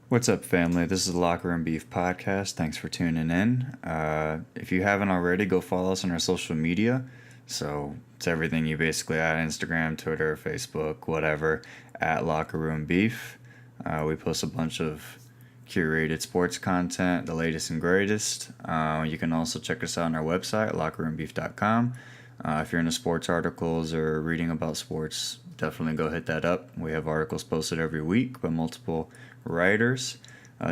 What's up, family? This is the Locker Room Beef podcast. Thanks for tuning in. If you haven't already, go follow us on our social media. So it's everything you basically add: Instagram, Twitter, Facebook, whatever, at Locker Room Beef. We post a bunch of curated sports content, the latest and greatest. You can also check us out on our website, lockerroombeef.com. If you're into sports articles or reading about sports, definitely go hit that up. We have articles posted every week by multiple writers.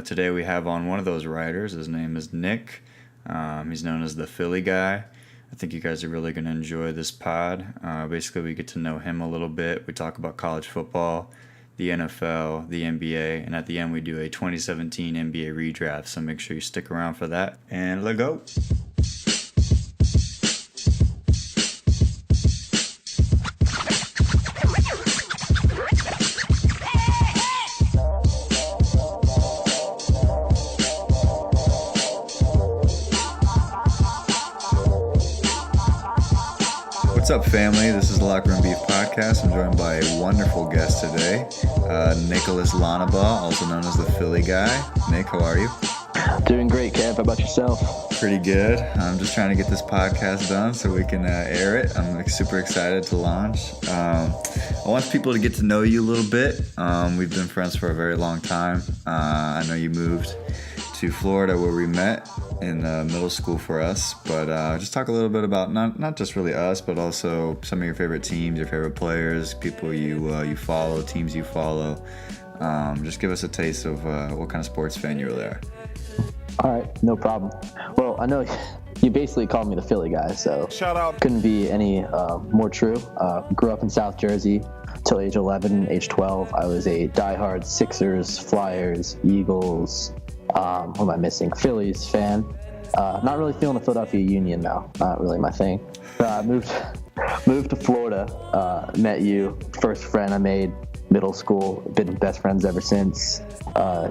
Today we have on one of those writers. His name is Nick. He's known as the Philly guy. I think you guys are really going to enjoy this pod. Basically, we get to know him a little bit. We talk about college football, the NFL, the NBA, and at the end we do a 2017 NBA Redraft. So make sure you stick around for that. And let's go. What's up, family? This is the Locker Room Beef podcast. I'm joined by a wonderful guest today, Nicholas Lonabaugh, also known as the Philly guy. Nick, how are you? Doing great, Kev. How about yourself? Pretty good. I'm just trying to get this podcast done so we can air it. I'm super excited to launch. I want people to get to know you a little bit. We've been friends for a very long time. I know you moved to Florida where we met in middle school for us, but just talk a little bit about not just really us, but also some of your favorite teams, your favorite players, people you follow, teams you follow. Just give us a taste of what kind of sports fan you really are. All right, no problem. Well, I know you basically called me the Philly guy, so shout out. Couldn't be any more true. Grew up in South Jersey till age 11, age 12. I was a diehard Sixers, Flyers, Eagles, what am I missing? Phillies fan. Not really feeling the Philadelphia Union now. Not really my thing. Moved to Florida. Met you, first friend I made, middle school. Been best friends ever since.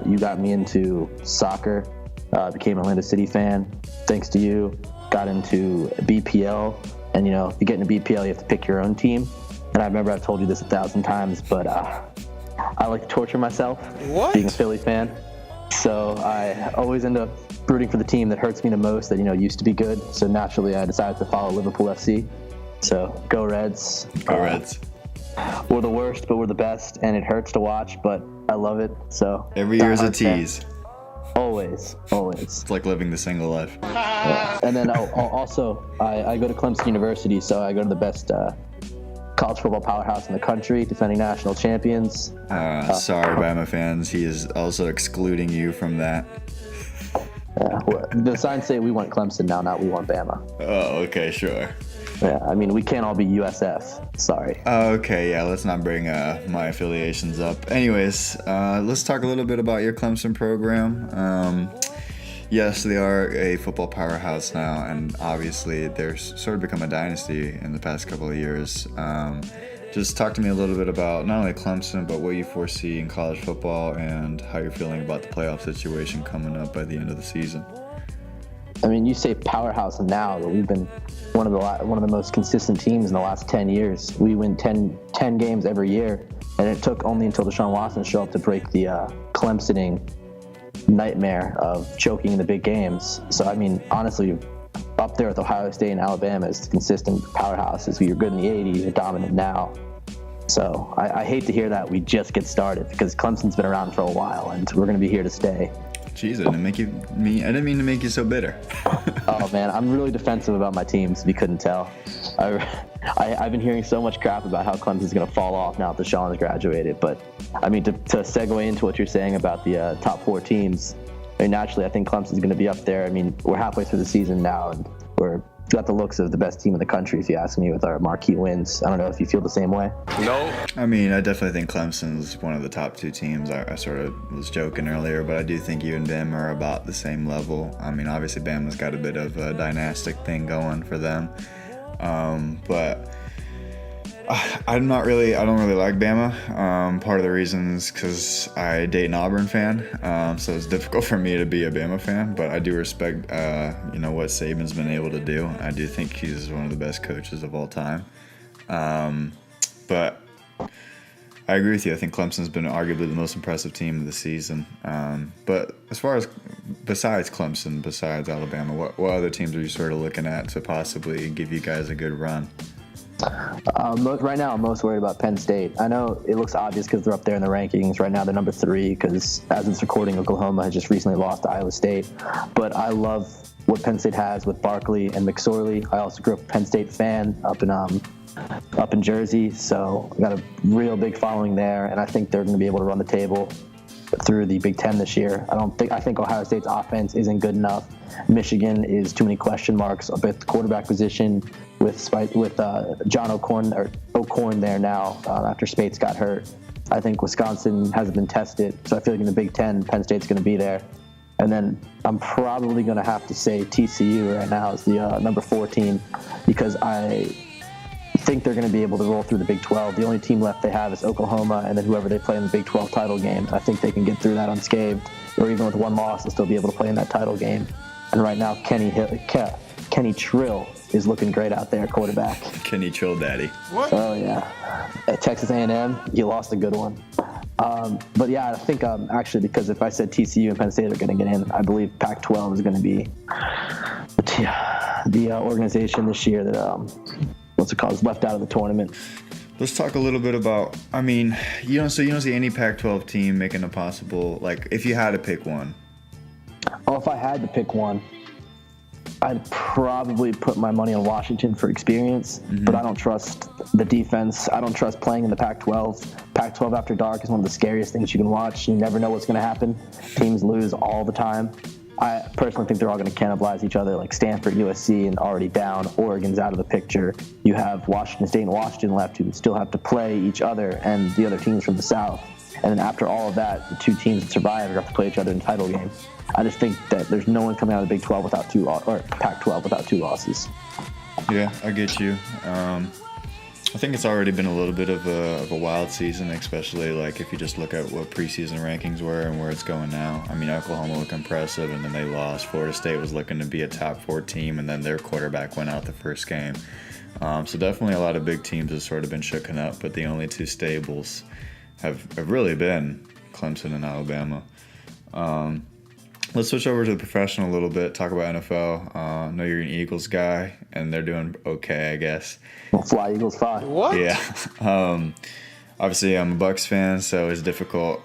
You got me into soccer. Became an Atlanta City fan. Thanks to you, got into BPL. And if you get into BPL, you have to pick your own team. And I remember I've told you this 1,000 times, but I like to torture myself being a Philly fan. So I always end up rooting for the team that hurts me the most, that used to be good. So naturally, I decided to follow Liverpool FC. So go Reds. Go Reds. We're the worst, but we're the best, and it hurts to watch, but I love it. So every year is a tease. Always. It's like living the single life. Yeah. And then also, I go to Clemson University, so I go to the best college football powerhouse in the country, defending national champions. Sorry, Bama fans. He is also excluding you from that. The signs say we want Clemson now, not we want Bama. Oh, okay, sure. Yeah, I mean, we can't all be USF. Sorry. Okay, yeah, let's not bring my affiliations up. Anyways, let's talk a little bit about your Clemson program. Yes, they are a football powerhouse now, and obviously they're sort of become a dynasty in the past couple of years. Just talk to me a little bit about not only Clemson, but what you foresee in college football and how you're feeling about the playoff situation coming up by the end of the season. I mean, you say powerhouse now, but we've been one of the most consistent teams in the last 10 years. We win 10 games every year, and it took only until Deshaun Watson showed up to break the Clemsoning nightmare of choking in the big games. So, I mean, honestly, up there with Ohio State and Alabama as consistent powerhouses. We were good in the 80s, you're dominant now. So I hate to hear that we just get started, because Clemson's been around for a while, and we're going to be here to stay. Jeez, I didn't mean to make you so bitter. Oh man, I'm really defensive about my teams, if you couldn't tell. I've been hearing so much crap about how Clemson's going to fall off now that Deshaun has graduated. But I mean, to segue into what you're saying about the top four teams, I mean, naturally, I think Clemson's going to be up there. I mean, we're halfway through the season now, and we've got the looks of the best team in the country, if you ask me, with our marquee wins. I don't know if you feel the same way. No. I mean, I definitely think Clemson's one of the top two teams. I sort of was joking earlier, but I do think you and Bama are about the same level. I mean, obviously Bama's got a bit of a dynastic thing going for them. But I don't really like Bama. Part of the reason is because I date an Auburn fan, so it's difficult for me to be a Bama fan. But I do respect, what Saban's been able to do. I do think he's one of the best coaches of all time. But I agree with you. I think Clemson's been arguably the most impressive team of the season. But as far as besides Clemson, besides Alabama, what other teams are you sort of looking at to possibly give you guys a good run? Right now, I'm most worried about Penn State. I know it looks obvious because they're up there in the rankings. Right now, they're number 3 because, as it's recording, Oklahoma has just recently lost to Iowa State. But I love what Penn State has with Barkley and McSorley. I also grew up a Penn State fan up in Jersey, so I got a real big following there, and I think they're going to be able to run the table through the Big Ten this year. I think Ohio State's offense isn't good enough. Michigan is too many question marks at the quarterback position with John O'Corn there now after Spates got hurt. I think Wisconsin hasn't been tested, so I feel like in the Big Ten, Penn State's going to be there. And then I'm probably going to have to say TCU right now is the number 4 team because I think they're going to be able to roll through the Big 12. The only team left they have is Oklahoma, and then whoever they play in the Big 12 title game. I think they can get through that unscathed, or even with one loss, they'll still be able to play in that title game. And right now, Kenny Trill is looking great out there, quarterback. Kenny Trill Daddy. What? Oh, yeah. At Texas A&M, you lost a good one. But yeah, I think actually because if I said TCU and Penn State are going to get in, I believe Pac-12 is going to be the organization this year that is left out of the tournament. Let's talk a little bit about. I mean, you don't see any Pac-12 team making a possible, like, if you had to pick one. Oh, if I had to pick one, I'd probably put my money on Washington for experience, but I don't trust the defense. I don't trust playing in the Pac-12. Pac-12 after dark is one of the scariest things you can watch. You never know what's going to happen. Teams lose all the time. I personally think they're all going to cannibalize each other, like Stanford, USC, and already down. Oregon's out of the picture. You have Washington State and Washington left who still have to play each other and the other teams from the South. And then after all of that, the 2 teams that survive have to play each other in title game. I just think that there's no one coming out of the Big 12 without or Pac-12 without 2 losses. Yeah, I get you. I think it's already been a little bit of a wild season, especially like if you just look at what preseason rankings were and where it's going now. I mean, Oklahoma looked impressive, and then they lost. Florida State was looking to be a top 4 team, and then their quarterback went out the first game. So definitely a lot of big teams have sort of been shooken up, but the only 2 stables have really been Clemson and Alabama. Let's switch over to the professional a little bit, talk about NFL. I know you're an Eagles guy, and they're doing okay, I guess. Well, fly, Eagles, fly. What? Yeah. Obviously, I'm a Bucs fan, so it's difficult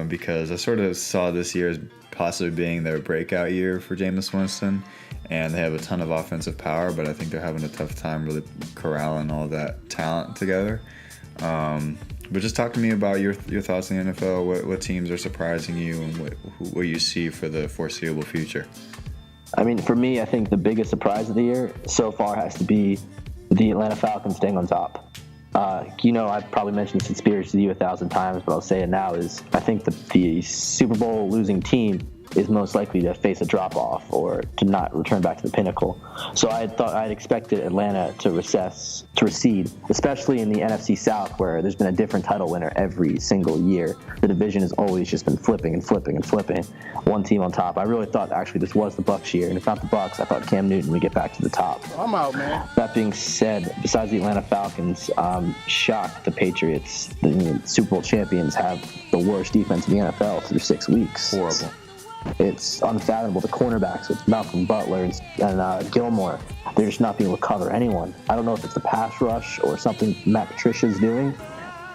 because I sort of saw this year as possibly being their breakout year for Jameis Winston, and they have a ton of offensive power, but I think they're having a tough time really corralling all that talent together. But just talk to me about your thoughts on the NFL. What teams are surprising you, and what you see for the foreseeable future? I mean, for me, I think the biggest surprise of the year so far has to be the Atlanta Falcons staying on top. I've probably mentioned this conspiracy to you 1,000 times, but I'll say it now, is I think the Super Bowl losing team is most likely to face a drop-off or to not return back to the pinnacle. So I'd expected Atlanta to recede, especially in the NFC South, where there's been a different title winner every single year. The division has always just been flipping and flipping and flipping. One team on top. I really thought actually this was the Bucs year, and if not the Bucs, I thought Cam Newton would get back to the top. I'm out, man. That being said, besides the Atlanta Falcons, I'm shocked the Patriots, the Super Bowl champions, have the worst defense in the NFL through 6 weeks. Horrible. It's unfathomable. The cornerbacks with Malcolm Butler and Gilmore, they're just not being able to cover anyone. I don't know if it's the pass rush or something Matt Patricia's doing,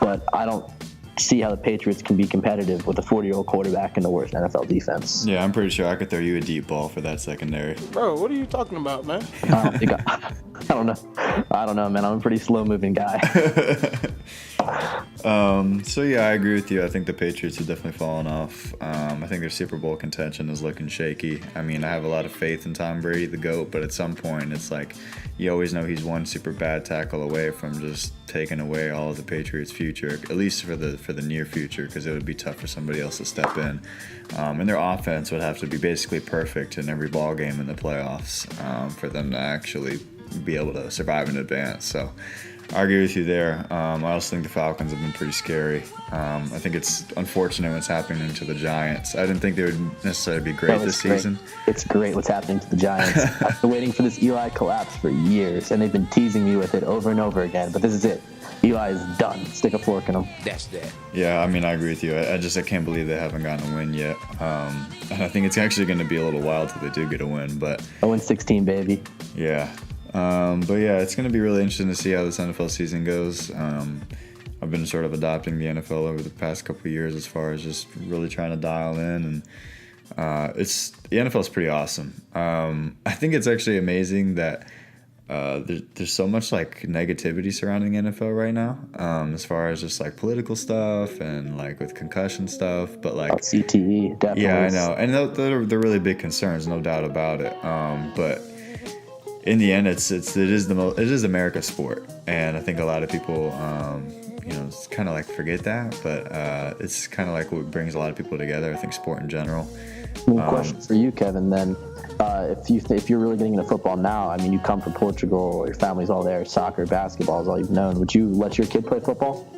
but I don't see how the Patriots can be competitive with a 40-year-old quarterback and the worst NFL defense. Yeah, I'm pretty sure I could throw you a deep ball for that secondary. Bro, what are you talking about, man? I don't know, man. I'm a pretty slow-moving guy. So yeah, I agree with you. I think the Patriots have definitely fallen off. I think their Super Bowl contention is looking shaky. I mean, I have a lot of faith in Tom Brady, the GOAT, but at some point it's like you always know he's one super bad tackle away from just taking away all of the Patriots' future, at least for the near future, because it would be tough for somebody else to step in. And their offense would have to be basically perfect in every ball game in the playoffs for them to actually be able to survive in advance. So I agree with you there. I also think the Falcons have been pretty scary. I think it's unfortunate what's happening to the Giants. I didn't think they would necessarily be great this season. It's great what's happening to the Giants. I've been waiting for this Eli collapse for years, and they've been teasing me with it over and over again. But this is it. Eli is done. Stick a fork in him. That's that. Yeah, I mean, I agree with you. I can't believe they haven't gotten a win yet. And I think it's actually going to be a little while till they do get a win. But 0-16, baby. yeah. But yeah, it's going to be really interesting to see how this NFL season goes. I've been sort of adopting the NFL over the past couple of years as far as just really trying to dial in, and the NFL is pretty awesome. I think it's actually amazing that there's so much like negativity surrounding the NFL right now, as far as just like political stuff and like with concussion stuff. But like CTE, definitely. yeah, I know, and they're really big concerns, no doubt about it. But in the end, it is America's sport, and I think a lot of people it's kind of like forget that, but it's kind of like what brings a lot of people together. I think sport in general. Well, question for you, Kevin. Then, if you're really getting into football now, I mean, you come from Portugal, your family's all there. Soccer, basketball is all you've known. Would you let your kid play football?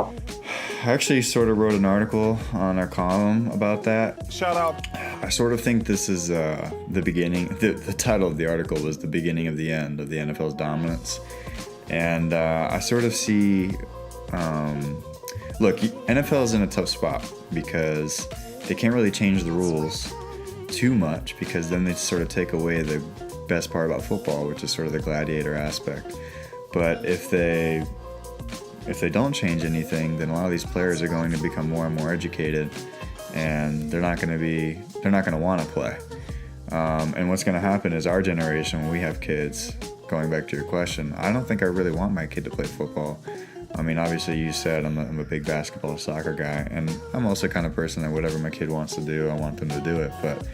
I actually sort of wrote an article on our column about that. Shout out. I sort of think this is the beginning. The title of the article was "The Beginning of the End of the NFL's Dominance," and I sort of see. Look, NFL is in a tough spot because they can't really change the rules too much, because then they sort of take away the best part about football, which is sort of the gladiator aspect. But if they don't change anything, then a lot of these players are going to become more and more educated, and they're not going to want to play. And what's going to happen is our generation, when we have kids, going back to your question, I don't think I really want my kid to play football. I mean, obviously you said I'm a big basketball, soccer guy, and I'm also the kind of person that whatever my kid wants to do, I want them to do it. But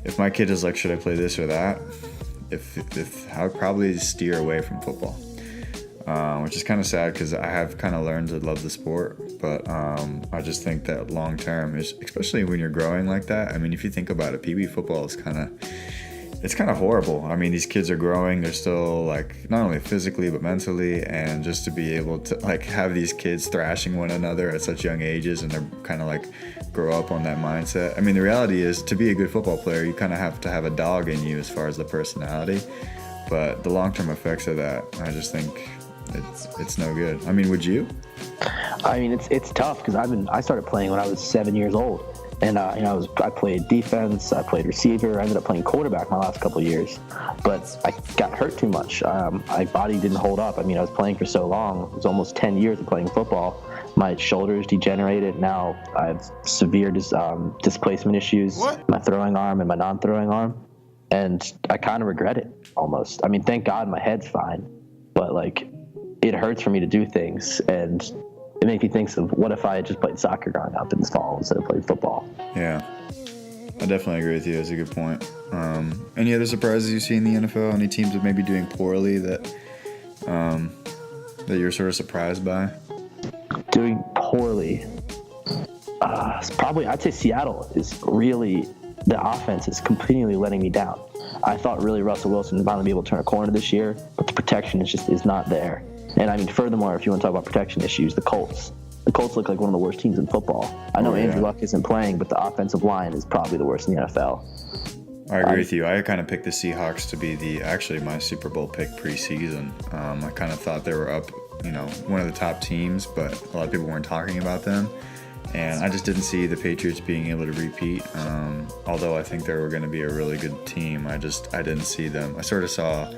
if my kid is like, should I play this or that? If I would probably steer away from football, which is kind of sad because I have kind of learned to love the sport. But I just think that long term, especially when you're growing like that. I mean, if you think about it, PB football is kind of horrible. I mean, these kids are growing. They're still like not only physically but mentally, and just to be able to like have these kids thrashing one another at such young ages, and they're kind of like grow up on that mindset. I mean, the reality is, to be a good football player, you kind of have to have a dog in you as far as the personality. But the long-term effects of that, I just think it's no good. I mean, would you? I mean, it's tough because I started playing when I was 7 years old. And I played defense, I played receiver, I ended up playing quarterback my last couple of years, but I got hurt too much. My body didn't hold up. I mean, I was playing for so long. It was almost 10 years of playing football. My shoulders degenerated. Now I have severe displacement issues. What? My throwing arm and my non-throwing arm, and I kind of regret it almost. I mean, thank God my head's fine, but like it hurts for me to do things, and it makes me think of what if I had just played soccer growing up in this fall instead of playing football. Yeah, I definitely agree with you. That's a good point. Any other surprises you see in the NFL? Any teams that may be doing poorly that you're sort of surprised by? Doing poorly. I'd say Seattle is really, the offense is continually letting me down. I thought really Russell Wilson was going to be able to turn a corner this year, but the protection is not there. And I mean, furthermore, if you want to talk about protection issues, the Colts look like one of the worst teams in football. I know Andrew Luck isn't playing, but the offensive line is probably the worst in the NFL. I agree with you. I kind of picked the Seahawks to be my Super Bowl pick preseason. I kind of thought they were up, one of the top teams, but a lot of people weren't talking about them. And I just didn't see the Patriots being able to repeat. Although I think they were going to be a really good team, I didn't see them. I sort of saw,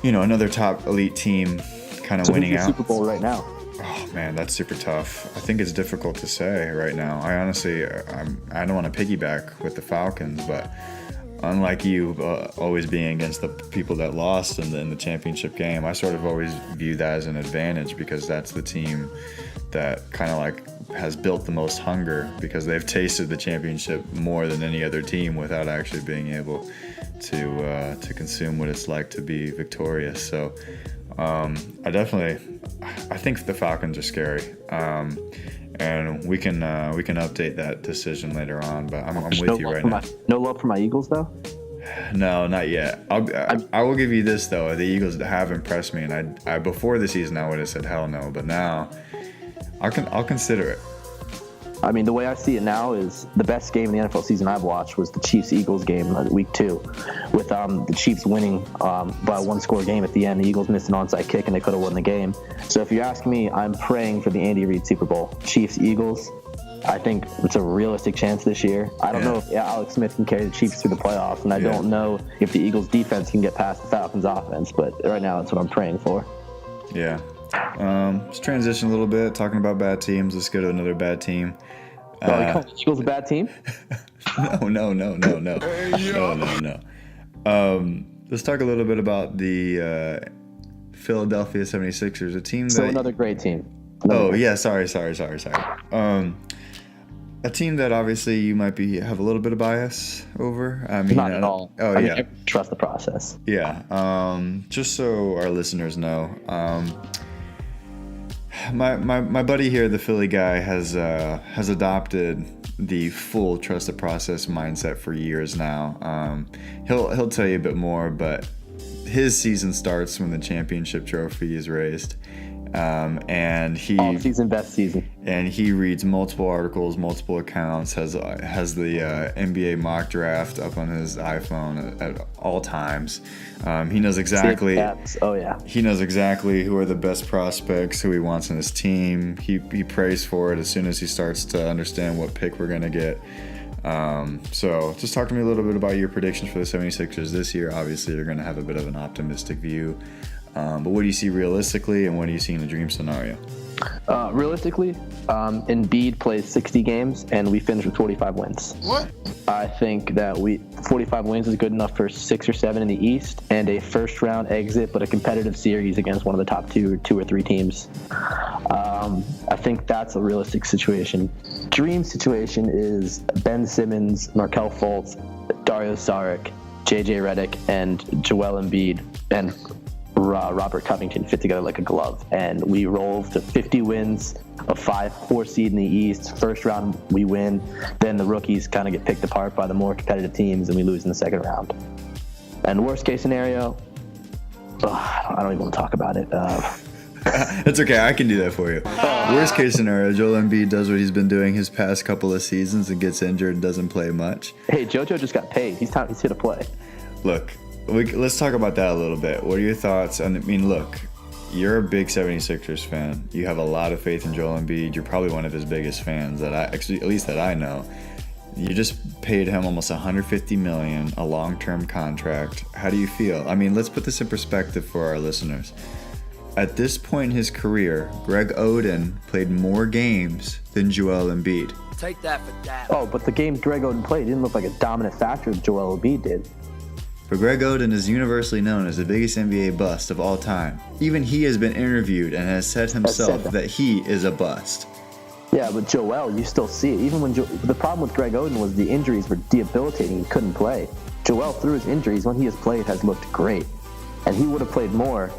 another top elite team kind of winning out. Super Bowl right now. Oh man, that's super tough. I think it's difficult to say right now. I honestly, I don't want to piggyback with the Falcons, but unlike you, always being against the people that lost in the championship game, I sort of always view that as an advantage, because that's the team that kind of like has built the most hunger, because they've tasted the championship more than any other team without actually being able to consume what it's like to be victorious. So I think the Falcons are scary, and we can update that decision later on. But I'm with you right now. No love for my Eagles, though. No, not yet. I will give you this though: the Eagles have impressed me, and I before the season I would have said hell no, but now I'll consider it. I mean, the way I see it now is the best game in the NFL season I've watched was the Chiefs-Eagles game week 2, with the Chiefs winning by a one-score game at the end. The Eagles missed an onside kick, and they could have won the game. So if you ask me, I'm praying for the Andy Reid Super Bowl. Chiefs-Eagles, I think it's a realistic chance this year. I don't know if Alex Smith can carry the Chiefs through the playoffs, and I don't know if the Eagles' defense can get past the Falcons' offense, but right now that's what I'm praying for. Yeah. Let's transition a little bit, talking about bad teams. Let's go to another bad team. You call the Eagles a bad team? No. No. Let's talk a little bit about the Philadelphia 76ers, a team that... So another great team. Sorry. A team that obviously you might have a little bit of bias over. I mean, not at all. I trust the process. Yeah. Just so our listeners know, my buddy here, the Philly guy, has adopted the full trust the process mindset for years now. He'll tell you a bit more, but his season starts when the championship trophy is raised. And he off-season best season, and he reads multiple articles, multiple accounts, has the NBA mock draft up on his iPhone at all times. He knows exactly. He knows exactly who are the best prospects, who he wants on his team. He prays for it as soon as he starts to understand what pick we're gonna get. So just talk to me a little bit about your predictions for the 76ers this year. Obviously, you're gonna have a bit of an optimistic view. But what do you see realistically, and what do you see in the dream scenario? Realistically, Embiid plays 60 games, and we finish with 45 wins. What? I think that 45 wins is good enough for 6 or 7 in the East, and a first-round exit, but a competitive series against one of the top two or three teams. I think that's a realistic situation. Dream situation is Ben Simmons, Markelle Fultz, Dario Saric, JJ Redick, and Joel Embiid, and Robert Covington fit together like a glove, and we roll to 50 wins, a 4 seed in the East. First round we win, then the rookies kind of get picked apart by the more competitive teams, and we lose in the second round. And worst case scenario, I don't even want to talk about it. It's okay, I can do that for you. Worst case scenario, Joel Embiid does what he's been doing his past couple of seasons and gets injured and doesn't play much. Hey, JoJo just got paid. He's here to play. Look, let's talk about that a little bit. What are your thoughts? I mean, look, you're a big 76ers fan. You have a lot of faith in Joel Embiid. You're probably one of his biggest fans at least that I know. You just paid him almost $150 million, a long-term contract. How do you feel? I mean, let's put this in perspective for our listeners. At this point in his career, Greg Oden played more games than Joel Embiid. Take that for that. Oh, but the game Greg Oden played didn't look like a dominant factor that Joel Embiid did. But Greg Oden is universally known as the biggest NBA bust of all time. Even he has been interviewed and has said himself that he is a bust. Yeah, but Joel, you still see it. Even when the problem with Greg Oden was the injuries were debilitating. He couldn't play. Joel, through his injuries, when he has played, has looked great. And he would have played more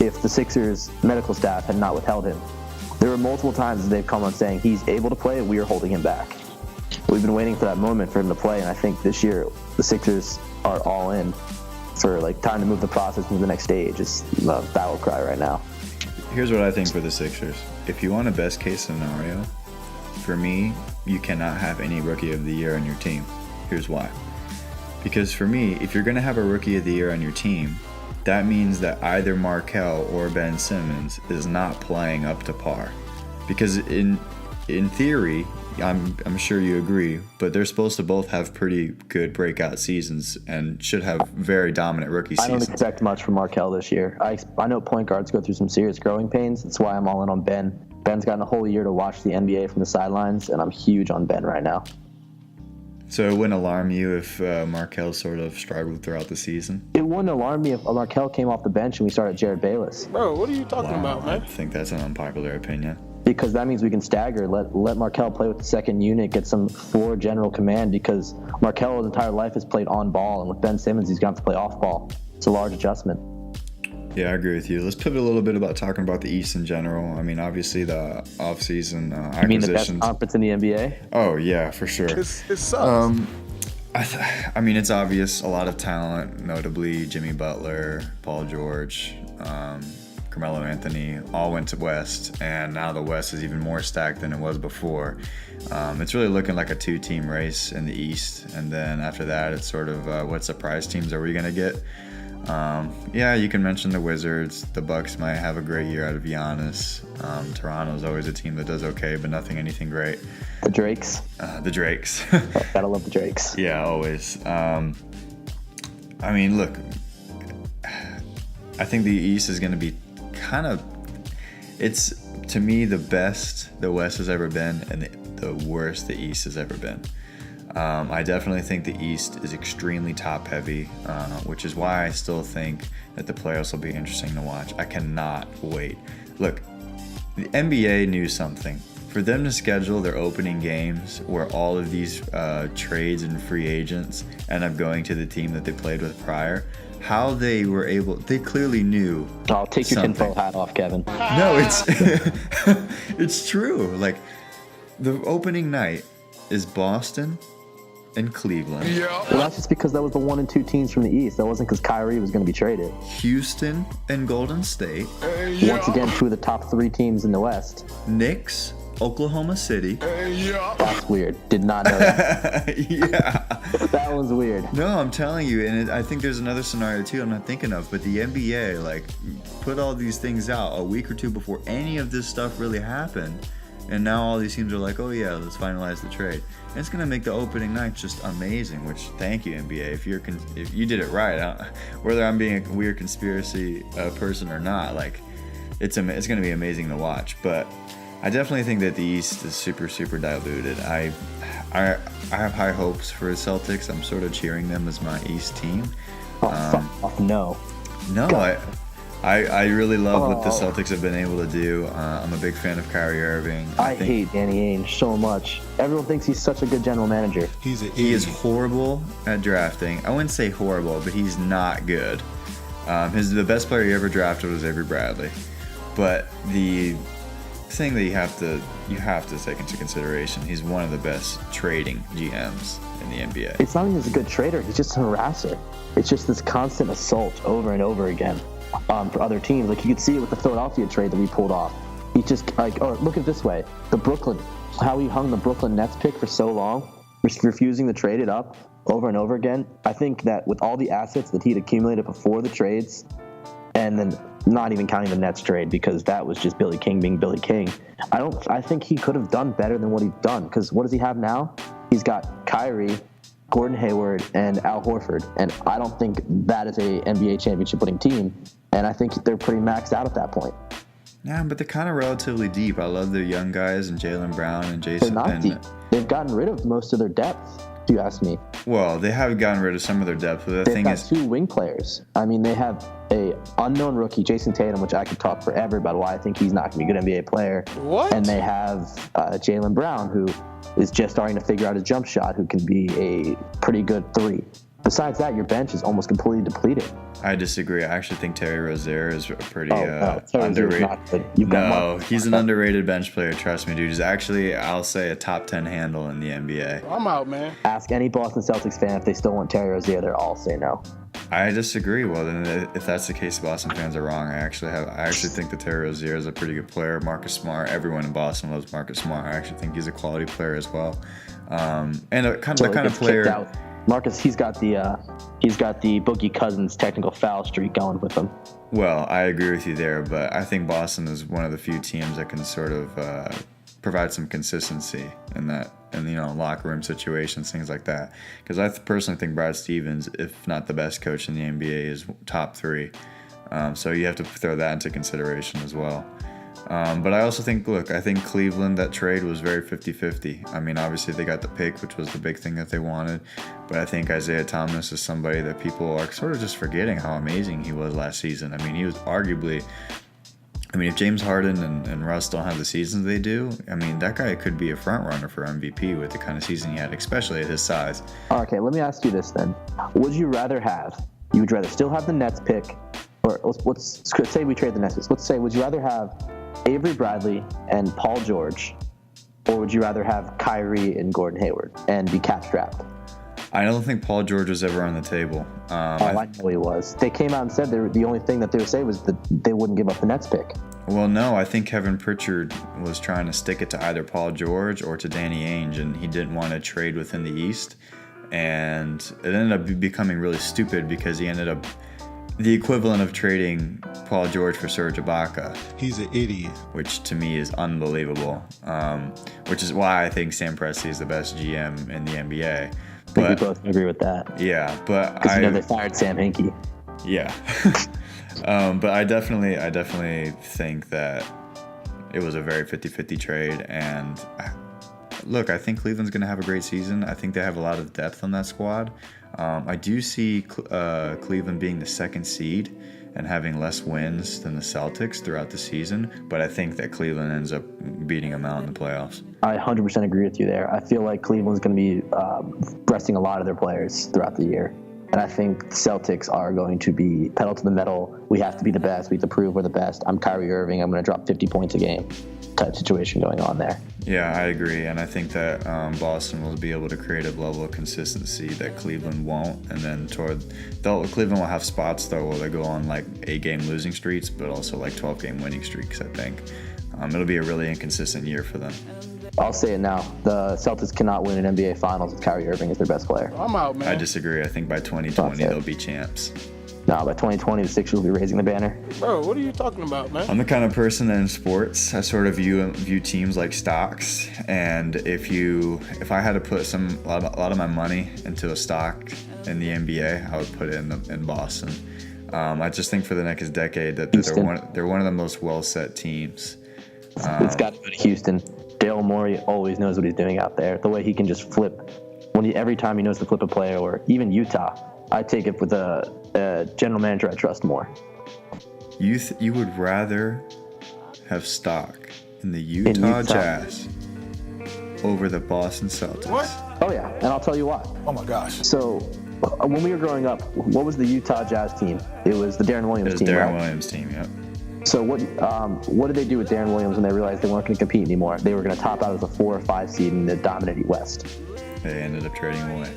if the Sixers medical staff had not withheld him. There were multiple times that they've come on saying he's able to play, we are holding him back. We've been waiting for that moment for him to play, and I think this year the Sixers are all in for time to move the process into the next stage. It's a battle cry right now. Here's what I think for the Sixers. If you want a best case scenario, for me, you cannot have any rookie of the year on your team. Here's why. Because for me, if you're going to have a rookie of the year on your team, that means that either Markelle or Ben Simmons is not playing up to par. Because in theory, I'm sure you agree, but they're supposed to both have pretty good breakout seasons and should have very dominant rookie seasons. I don't expect much from Markelle this year. I know point guards go through some serious growing pains. That's why I'm all in on Ben. Ben's gotten a whole year to watch the NBA from the sidelines, and I'm huge on Ben right now. So it wouldn't alarm you if Markelle sort of struggled throughout the season? It wouldn't alarm me if Markelle came off the bench and we started Jared Bayless. Bro, what are you talking about, man? I think that's an unpopular opinion. Because that means we can stagger, let Markelle play with the second unit, get some floor general command, because Markelle his entire life has played on ball, and with Ben Simmons, he's going to have to play off ball. It's a large adjustment. Yeah, I agree with you. Let's pivot a little bit about talking about the East in general. I mean, obviously the offseason acquisitions. You mean the best conference in the NBA? Oh, yeah, for sure. It sucks. I mean, it's obvious. A lot of talent, notably Jimmy Butler, Paul George, Carmelo Anthony all went to West, and now the West is even more stacked than it was before. It's really looking like a 2-team race in the East, and then after that, it's sort of what surprise teams are we going to get? Yeah, you can mention the Wizards. The Bucks might have a great year out of Giannis. Toronto's always a team that does okay, but anything great. The Drakes. The Drakes. Gotta love the Drakes. Yeah, always. I mean, look, I think the East is going to be kind of, it's, to me, the best the West has ever been and the worst the East has ever been. I definitely think the East is extremely top-heavy, which is why I still think that the playoffs will be interesting to watch. I cannot wait. Look, the NBA knew something. For them to schedule their opening games where all of these trades and free agents end up going to the team that they played with prior, how they were able, they clearly knew. I'll take your tinfoil hat off, Kevin. No, it's it's true. Like, the opening night is Boston and Cleveland. Yeah. Well, that's just because that was the 1 and 2 teams from the East. That wasn't because Kyrie was going to be traded. Houston and Golden State. Once again, 2 of the top 3 teams in the West. Knicks, Oklahoma City. That's weird. Did not know that. Yeah. That was weird. No, I'm telling you, and I think there's another scenario too I'm not thinking of, but the NBA, like, put all these things out a week or two before any of this stuff really happened. And now all these teams are like, oh yeah, let's finalize the trade. And it's gonna make the opening night just amazing. Which, thank you NBA, if you did it right. Whether I'm being a weird conspiracy person or not, like, it's gonna be amazing to watch. But I definitely think that the East is super, super diluted. I have high hopes for the Celtics. I'm sort of cheering them as my East team. Fuck off, no. No, I really love what the Celtics have been able to do. I'm a big fan of Kyrie Irving. I hate Danny Ainge so much. Everyone thinks he's such a good general manager. He is horrible at drafting. I wouldn't say horrible, but he's not good. The best player he ever drafted was Avery Bradley. But the thing that you have to take into consideration, he's one of the best trading GMs in the NBA. It's not even just a good trader. He's just a harasser. It's just this constant assault over and over again. For other teams, like you could see it with the Philadelphia trade that we pulled off. He's just like, oh, look at it this way: how he hung the Brooklyn Nets pick for so long, refusing to trade it up over and over again. I think that with all the assets that he'd accumulated before the trades, and then not even counting the Nets trade because that was just Billy King being Billy King. I think he could have done better than what he's done, because what does he have now? He's got Kyrie, Gordon Hayward, and Al Horford, and I don't think that is a NBA championship winning team, and I think they're pretty maxed out at that point. Yeah, but they're kind of relatively deep. I love their young guys and Jaylen Brown and Jason. They're not deep. They've gotten rid of most of their depth, if you ask me. Well, they have gotten rid of some of their depth, but They've got 2 wing players. I mean, they have a unknown rookie, Jason Tatum, which I could talk forever about why I think he's not going to be a good NBA player. What? And they have Jaylen Brown, who is just starting to figure out his jump shot, who can be a pretty good 3. Besides that, your bench is almost completely depleted. I disagree. I actually think Terry Rozier is a pretty Terry underrated. Not good. He's an underrated bench player. Trust me, dude. He's actually, I'll say, a top 10 handle in the NBA. I'm out, man. Ask any Boston Celtics fan if they still want Terry Rozier. They'll all say no. I disagree. Well, then, if that's the case, Boston fans are wrong. I actually think that Terry Rozier is a pretty good player. Marcus Smart. Everyone in Boston loves Marcus Smart. I actually think he's a quality player as well. And the kind of player. Marcus, he's got the Boogie Cousins technical foul streak going with him. Well, I agree with you there, but I think Boston is one of the few teams that can sort of provide some consistency in that, and locker room situations, things like that. Because I personally think Brad Stevens, if not the best coach in the NBA, is top 3. So you have to throw that into consideration as well. But I also think, I think Cleveland, that trade was very 50-50. I mean, obviously they got the pick, which was the big thing that they wanted. But I think Isaiah Thomas is somebody that people are sort of just forgetting how amazing he was last season. I mean, he was arguably, if James Harden and Russ don't have the seasons they do, I mean, that guy could be a front runner for MVP with the kind of season he had, especially at his size. Okay, let me ask you this then. Would you rather still have the Nets pick, or let's say we trade the Nets. Let's say, would you rather have Avery Bradley and Paul George, or would you rather have Kyrie and Gordon Hayward and be cap strapped? I don't think Paul George was ever on the table. I know he was. They came out and said the only thing that they would say was that they wouldn't give up the Nets pick. Well, no, I think Kevin Pritchard was trying to stick it to either Paul George or to Danny Ainge, and he didn't want to trade within the East. And it ended up becoming really stupid because he ended up the equivalent of trading Paul George for Serge Ibaka. He's an idiot. Which to me is unbelievable. Which is why I think Sam Presti is the best GM in the NBA. But we both agree with that. Yeah, but because they fired Sam Hinkie. Yeah. But I definitely think that it was a very 50-50 trade. And look, I think Cleveland's going to have a great season. I think they have a lot of depth on that squad. I do see Cleveland being the second seed and having less wins than the Celtics throughout the season. But I think that Cleveland ends up beating them out in the playoffs. I 100% agree with you there. I feel like Cleveland's going to be resting a lot of their players throughout the year. And I think the Celtics are going to be pedal to the metal. We have to be the best. We have to prove we're the best. I'm Kyrie Irving. I'm going to drop 50 points a game type situation going on there. Yeah, I agree. And I think that Boston will be able to create a level of consistency that Cleveland won't. And then Cleveland will have spots, though, where they go on like 8-game losing streaks, but also like 12-game winning streaks, I think. It'll be a really inconsistent year for them. I'll say it now. The Celtics cannot win an NBA Finals if Kyrie Irving is their best player. I'm out, man. I disagree. I think by 2020, they'll be champs. No, by 2020, the Sixers will be raising the banner. Bro, what are you talking about, man? I'm the kind of person that in sports, I sort of view teams like stocks. And if I had to put a lot of my money into a stock in the NBA, I would put it in Boston. I just think for the next decade that they're one of the most well-set teams. It's got to go to Houston. Daryl Morey always knows what he's doing out there. The way he can just flip every time he knows to flip a player, or even Utah. I take it with a general manager I trust more. You would rather have stock in the Utah Jazz over the Boston Celtics? What? Oh yeah, and I'll tell you why. Oh my gosh. So when we were growing up, what was the Utah Jazz team? It was the Darren Williams team. Darren Williams team, yep. So what did they do with Darren Williams when they realized they weren't going to compete anymore? They were going to top out as a 4 or 5 seed in the dominating West. They ended up trading away.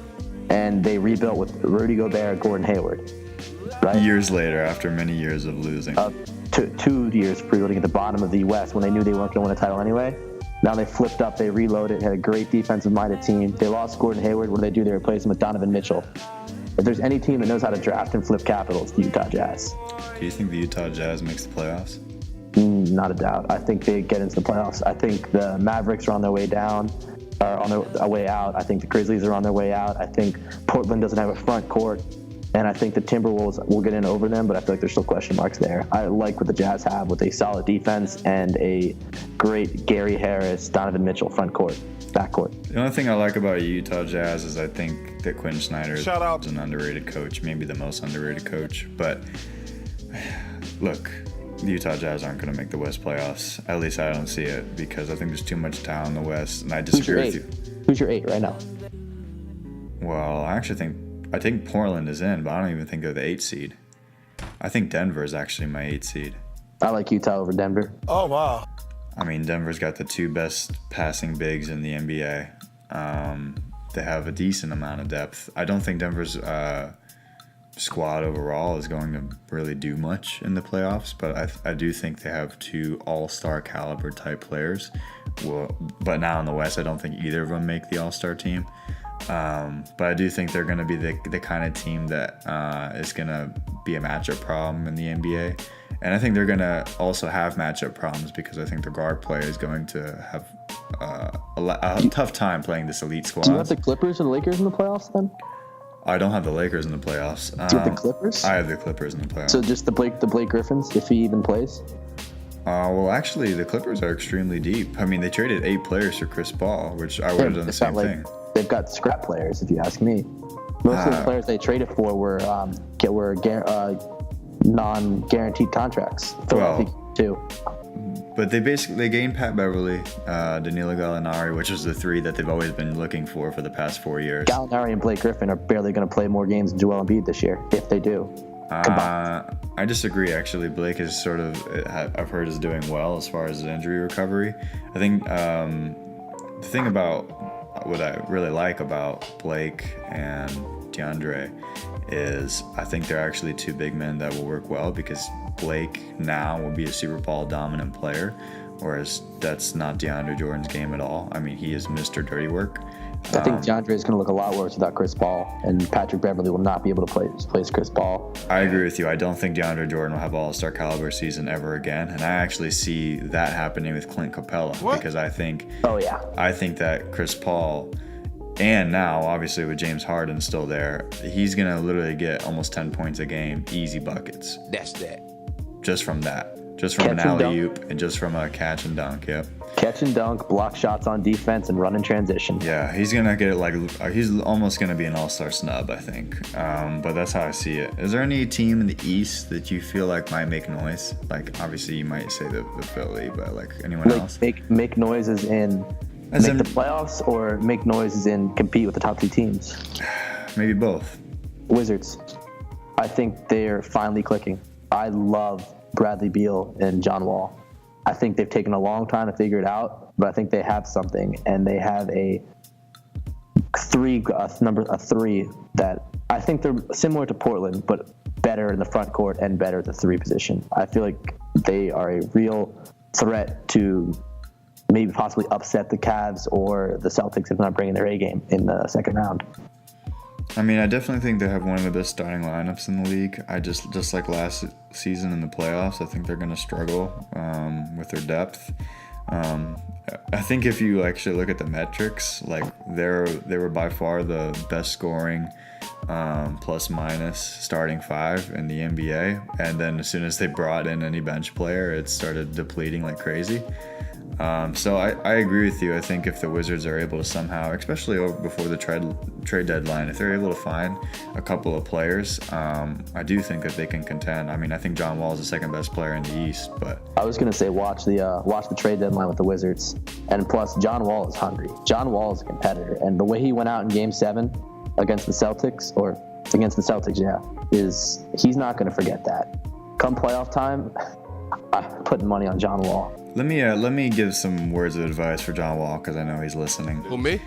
And they rebuilt with Rudy Gobert, Gordon Hayward. Right? Years later, after many years of losing. 2 years rebuilding at the bottom of the West when they knew they weren't going to win a title anyway. Now they flipped up, they reloaded, had a great defensive-minded team. They lost Gordon Hayward. What do they do? They replaced him with Donovan Mitchell. If there's any team that knows how to draft and flip capital, it's the Utah Jazz. Do you think the Utah Jazz makes the playoffs? Not a doubt. I think they get into the playoffs. I think the Mavericks are on their way down, or on their way out. I think the Grizzlies are on their way out. I think Portland doesn't have a front court, and I think the Timberwolves will get in over them, but I feel like there's still question marks there. I like what the Jazz have with a solid defense and a great Gary Harris, Donovan Mitchell front court, backcourt. The only thing I like about Utah Jazz is I think that Quinn Snyder is an underrated coach, maybe the most underrated coach. But look, the Utah Jazz aren't going to make the West playoffs. At least I don't see it, because I think there's too much talent in the West, and I disagree with you. Who's your 8 right now? Well, I think Portland is in, but I don't even think they're the 8 seed. I think Denver is actually my 8 seed. I like Utah over Denver. Oh, wow. I mean, Denver's got the 2 best passing bigs in the NBA. They have a decent amount of depth. I don't think Denver's squad overall is going to really do much in the playoffs, but I do think they have 2 all-star caliber type players. Well, but now in the West, I don't think either of them make the all-star team. But I do think they're going to be the kind of team that is going to be a matchup problem in the NBA. And I think they're going to also have matchup problems because I think the guard player is going to have a tough time playing this elite squad. Do you have the Clippers or the Lakers in the playoffs then? I don't have the Lakers in the playoffs. Do you have the Clippers? I have the Clippers in the playoffs. So just the Blake Griffins, if he even plays? Well, actually, the Clippers are extremely deep. I mean, they traded 8 players for Chris Paul, which I would have done the same thing. They've got scrap players, if you ask me. Most of the players they traded for were non-guaranteed contracts. Too. But they gained Pat Beverly, Danilo Gallinari, which is the 3 that they've always been looking for the past 4 years. Gallinari and Blake Griffin are barely going to play more games than Joel Embiid this year, if they do. I disagree, actually. Blake is I've heard, is doing well as far as his injury recovery. I think the thing about what I really like about Blake and DeAndre is I think they're actually two big men that will work well, because Blake now will be a super ball dominant player, whereas that's not DeAndre Jordan's game at all. I mean, he is Mr. Dirty Work. I think DeAndre is going to look a lot worse without Chris Paul, and Patrick Beverly will not be able to place Chris Paul. I agree with you. I don't think DeAndre Jordan will have all-star caliber season ever again, and I actually see that happening with Clint Capella. Because I think that Chris Paul, and now obviously with James Harden still there, he's going to literally get almost 10 points a game, easy buckets. That's that. Just from that. Just from an alley-oop and just from a catch and dunk, yep. Catch and dunk, block shots on defense, and run in transition. Yeah, he's going to get he's almost going to be an all-star snub, I think. But that's how I see it. Is there any team in the East that you feel like might make noise? Like, obviously you might say the Philly, but like anyone else? Make noises in the playoffs, or make noises in compete with the top two teams? Maybe both. Wizards. I think they're finally clicking. I love Bradley Beal and John Wall. I think they've taken a long time to figure it out, but I think they have something, and they have a three that I think they're similar to Portland, but better in the front court and better at the three position. I feel like they are a real threat to maybe possibly upset the Cavs or the Celtics if they're not bringing their A game in the second round. I mean, I definitely think they have one of the best starting lineups in the league. I just like last season in the playoffs, I think they're going to struggle with their depth. I think if you actually look at the metrics, like they were by far the best scoring plus minus starting five in the NBA, and then as soon as they brought in any bench player, it started depleting like crazy. So I agree with you. I think if the Wizards are able to somehow, especially before the trade deadline, if they're able to find a couple of players, I do think that they can contend. I mean, I think John Wall is the second best player in the East, but I was going to say watch the trade deadline with the Wizards, and plus John Wall is hungry. John Wall is a competitor, and the way he went out in Game 7 against the Celtics, is he's not going to forget that. Come playoff time, I'm putting money on John Wall. Let me give some words of advice for John Wall, because I know he's listening. Who, me?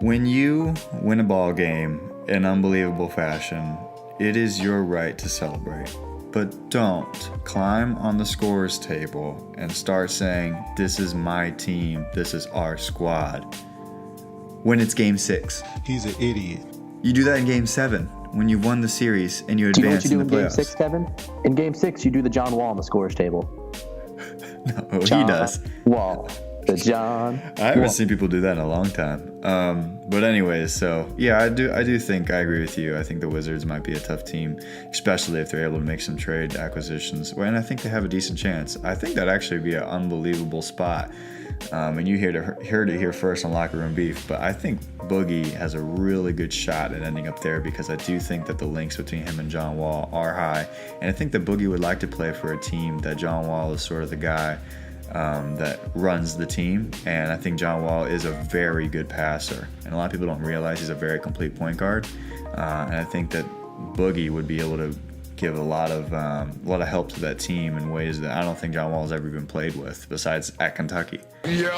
When you win a ball game in unbelievable fashion, it is your right to celebrate. But don't climb on the scorer's table and start saying, "This is my team, this is our squad," when it's Game 6. He's an idiot. You do that in Game 7 when you've won the series and you advance in the playoffs. Do you know what you do in Game 6, Kevin? In Game 6, you do the John Wall on the scorer's table. No, he does. Wall. The John. I haven't seen people do that in a long time. But anyways, so yeah, I do think I agree with you. I think the Wizards might be a tough team, especially if they're able to make some trade acquisitions. And I think they have a decent chance. I think that'd actually be an unbelievable spot. And you heard it here first on Locker Room Beef, but I think Boogie has a really good shot at ending up there, because I do think that the links between him and John Wall are high, and I think that Boogie would like to play for a team that John Wall is sort of the guy that runs the team, and I think John Wall is a very good passer, and a lot of people don't realize he's a very complete point guard, and I think that Boogie would be able to give a lot of help to that team in ways that I don't think John Wall's ever been played with, besides at Kentucky. Yeah.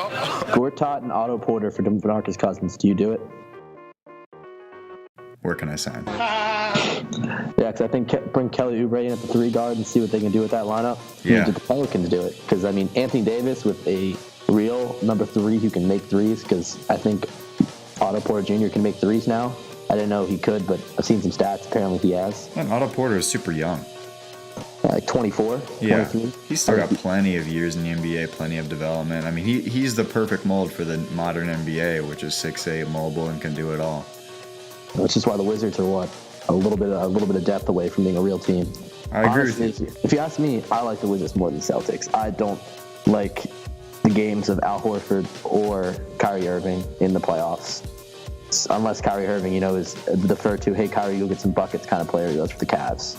Gortat and Otto Porter for DeMarcus Cousins. Do you do it? Where can I sign? Yeah, because I think bring Kelly Oubre in at the 3 guard and see what they can do with that lineup. Yeah. Did the Pelicans do it? Because, I mean, Anthony Davis with a real number 3 who can make threes, because I think Otto Porter Jr. can make threes now. I didn't know he could, but I've seen some stats. Apparently he has. And Otto Porter is super young. Like 24, yeah. 23. He's still got plenty of years in the NBA, plenty of development. I mean, he's the perfect mold for the modern NBA, which is 6'8", mobile, and can do it all. Which is why the Wizards are a little bit of depth away from being a real team. I agree with you. If you ask me, I like the Wizards more than the Celtics. I don't like the games of Al Horford or Kyrie Irving in the playoffs. Unless Kyrie Irving, is deferred to, hey, Kyrie, you'll get some buckets kind of player he goes for the Cavs.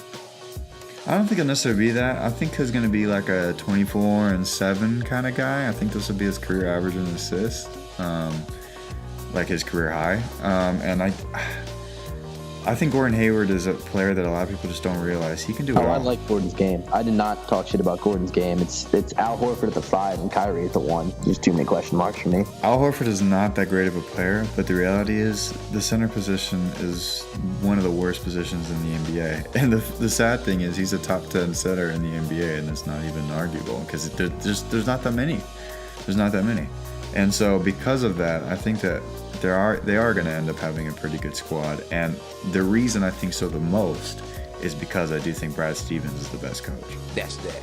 I don't think it'll necessarily be that. I think he's going to be like a 24 and 7 kind of guy. I think this will be his career average in assists, like his career high. And I think Gordon Hayward is a player that a lot of people just don't realize. He can do it all. I like Gordon's game. I did not talk shit about Gordon's game. It's Al Horford at the 5 and Kyrie at the 1. There's too many question marks for me. Al Horford is not that great of a player, but the reality is the center position is one of the worst positions in the NBA. And the sad thing is he's a top 10 center in the NBA, and it's not even arguable because there's not that many. There's not that many. And so because of that, I think that they are going to end up having a pretty good squad. And the reason I think so the most is because I do think Brad Stevens is the best coach. That's that.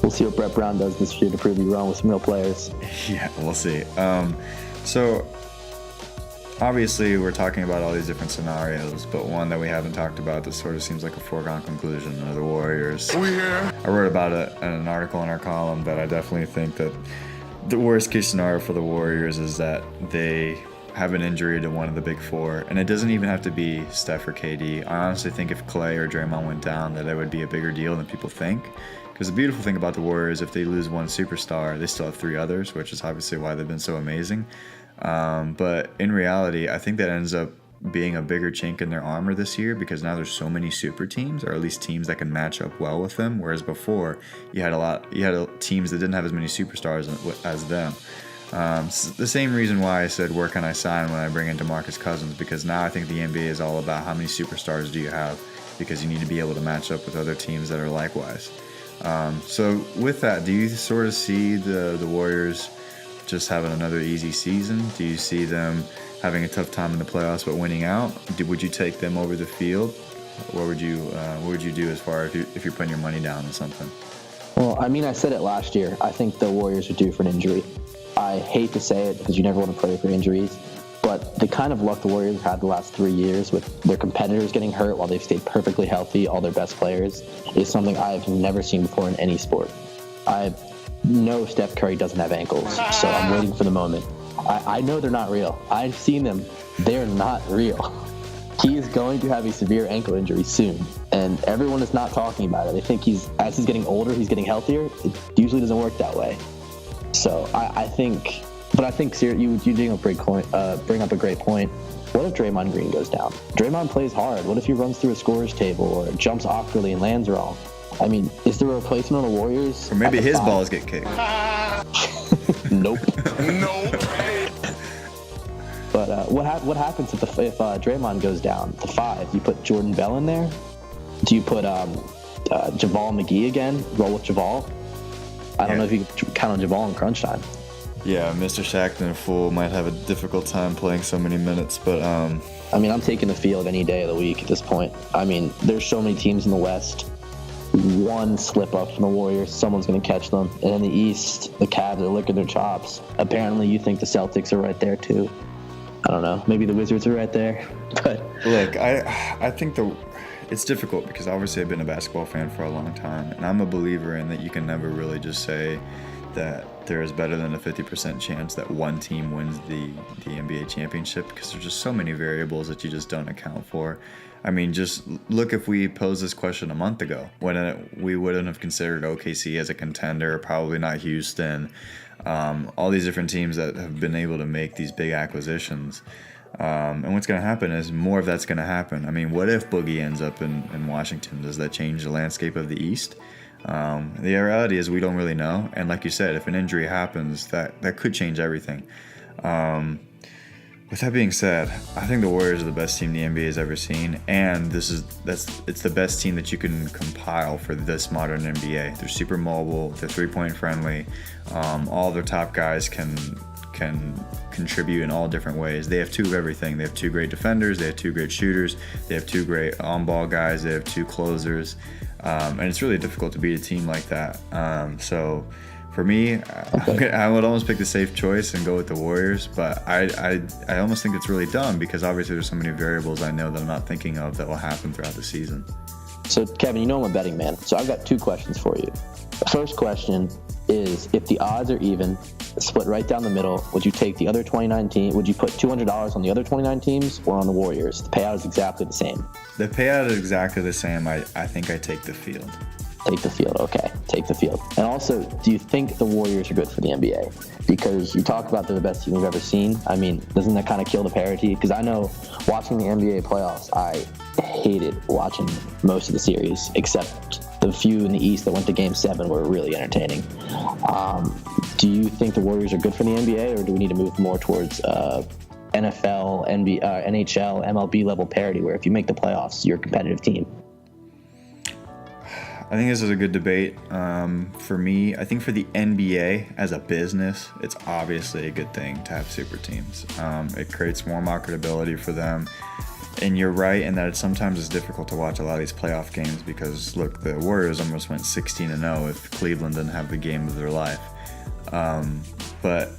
We'll see what Brett Brown does this year to prove you wrong with some real players. Yeah, we'll see. So obviously we're talking about all these different scenarios, but one that we haven't talked about that sort of seems like a foregone conclusion are the Warriors. We here. I wrote about it in an article in our column that I definitely think that the worst case scenario for the Warriors is that they have an injury to one of the big four, and it doesn't even have to be Steph or KD. I honestly think if Clay or Draymond went down, that it would be a bigger deal than people think. Because the beautiful thing about the Warriors, if they lose one superstar, they still have 3 others, which is obviously why they've been so amazing. But in reality, I think that ends up being a bigger chink in their armor this year because now there's so many super teams, or at least teams that can match up well with them. Whereas before, you had teams that didn't have as many superstars as them. The same reason why I said where can I sign when I bring in DeMarcus Cousins, because now I think the NBA is all about how many superstars do you have, because you need to be able to match up with other teams that are likewise. So with that, do you sort of see the Warriors just having another easy season? Do you see them having a tough time in the playoffs but winning out? Would you take them over the field? What would you do as far as if you're putting your money down on something? Well, I mean, I said it last year. I think the Warriors are due for an injury. I hate to say it because you never want to play for injuries, but the kind of luck the Warriors have had the last 3 years with their competitors getting hurt while they've stayed perfectly healthy, all their best players, is something I've never seen before in any sport. I know Steph Curry doesn't have ankles, so I'm waiting for the moment. I know they're not real. I've seen them. They're not real. He is going to have a severe ankle injury soon, and everyone is not talking about it. They think as he's getting older, he's getting healthier. It usually doesn't work that way. So I think you do bring up a great point. What if Draymond Green goes down? Draymond plays hard. What if he runs through a scorer's table or jumps awkwardly and lands wrong? I mean, is there a replacement on the Warriors? Or maybe his balls get kicked. Nope. Nope. But what happens if Draymond goes down? The 5, you put Jordan Bell in there? Do you put JaVale McGee again? Roll with JaVale? I don't know if you can count on JaVale in crunch time. Yeah, Mr. Shackton fool might have a difficult time playing so many minutes, but I mean, I'm taking the field any day of the week at this point. I mean, there's so many teams in the West. One slip up from the Warriors, someone's going to catch them. And in the East, the Cavs are licking their chops. Apparently, you think the Celtics are right there too. I don't know. Maybe the Wizards are right there. But look, I think it's difficult because obviously I've been a basketball fan for a long time, and I'm a believer in that you can never really just say that there is better than a 50% chance that one team wins the NBA championship, because there's just so many variables that you just don't account for. I mean, just look, if we posed this question a month ago, when we wouldn't have considered OKC as a contender, probably not Houston, all these different teams that have been able to make these big acquisitions. And what's going to happen is more of that's going to happen. I mean, what if Boogie ends up in Washington? Does that change the landscape of the East? The reality is we don't really know. And like you said, if an injury happens, that could change everything. With that being said, I think the Warriors are the best team the NBA has ever seen, and it's the best team that you can compile for this modern NBA. They're super mobile, they're three-point friendly, all their top guys can contribute in all different ways. They have 2 of everything. They have 2 great defenders, they have 2 great shooters, they have 2 great on-ball guys, they have 2 closers, and it's really difficult to beat a team like that. So for me, I would almost pick the safe choice and go with the Warriors, but I almost think it's really dumb because obviously there's so many variables I know that I'm not thinking of that will happen throughout the season. So, Kevin, you know I'm a betting man, so I've got 2 questions for you. The first question is, if the odds are even, split right down the middle, would you take the other 29 teams? Would you put $200 on the other 29 teams or on the Warriors? The payout is exactly the same. The payout is exactly the same. I think I take the field. Take the field. Okay, take the field. And also, do you think the Warriors are good for the NBA? Because you talk about they're the best team we've ever seen. I mean, doesn't that kind of kill the parity? Because I know watching the NBA playoffs, I hated watching most of the series, except the few in the East that went to Game 7 were really entertaining. Do you think the Warriors are good for the NBA, or do we need to move more towards NFL, NBA, NHL, MLB level parity, where if you make the playoffs, you're a competitive team? I think this is a good debate. For me, I think for the NBA as a business, it's obviously a good thing to have super teams. It creates more marketability for them. And you're right in that sometimes it's difficult to watch a lot of these playoff games because, look, the Warriors almost went 16-0 if Cleveland didn't have the game of their life. But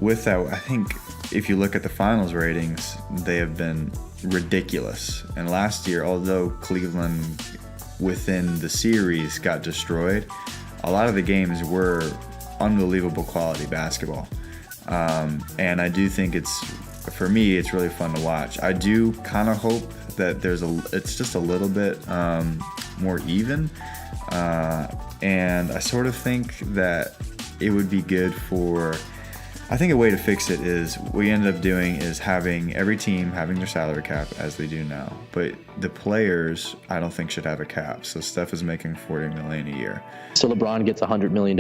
with that, I think if you look at the finals ratings, they have been ridiculous. And last year, although Cleveland within the series got destroyed, a lot of the games were unbelievable quality basketball. And I do think for me, it's really fun to watch. I do kind of hope that it's just a little bit more even. And I sort of think that it would be good I think a way to fix it is what we ended up doing is having every team having their salary cap as they do now. But the players, I don't think, should have a cap. So Steph is making $40 million a year. So LeBron gets a $100 million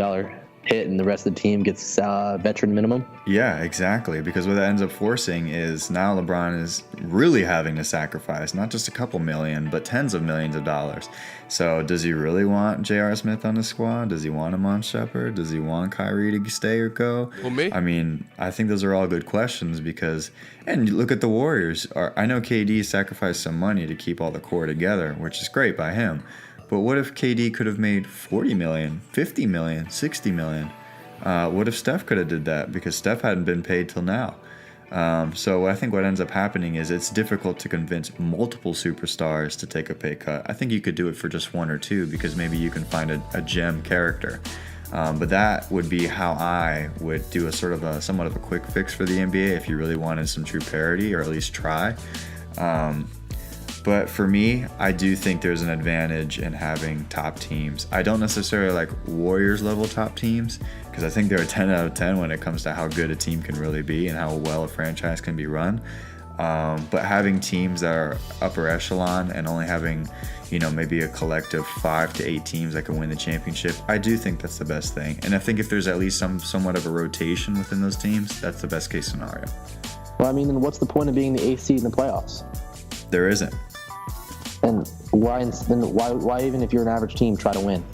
hit and the rest of the team gets veteran minimum? Yeah, exactly. Because what that ends up forcing is now LeBron is really having to sacrifice not just a couple million, but tens of millions of dollars. So does he really want J.R. Smith on his squad? Does he want him on Shepard? Does he want Kyrie to stay or go? Well, me? I mean, I think those are all good questions because, and you look at the Warriors. I know KD sacrificed some money to keep all the core together, which is great by him. But what if KD could have made $40 million, $50 million, $60 million? What if Steph could have did that? Because Steph hadn't been paid till now. So I think what ends up happening is it's difficult to convince multiple superstars to take a pay cut. I think you could do it for just one or two because maybe you can find a gem character. But that would be how I would do somewhat of a quick fix for the NBA if you really wanted some true parity, or at least try. But for me, I do think there's an advantage in having top teams. I don't necessarily like Warriors level top teams because I think they're a 10 out of 10 when it comes to how good a team can really be and how well a franchise can be run. But having teams that are upper echelon and only having, maybe a collective 5 to 8 teams that can win the championship, I do think that's the best thing. And I think if there's at least somewhat of a rotation within those teams, that's the best case scenario. Well, I mean, then what's the point of being the 8th seed in the playoffs? There isn't. And why even if you're an average team, try to win?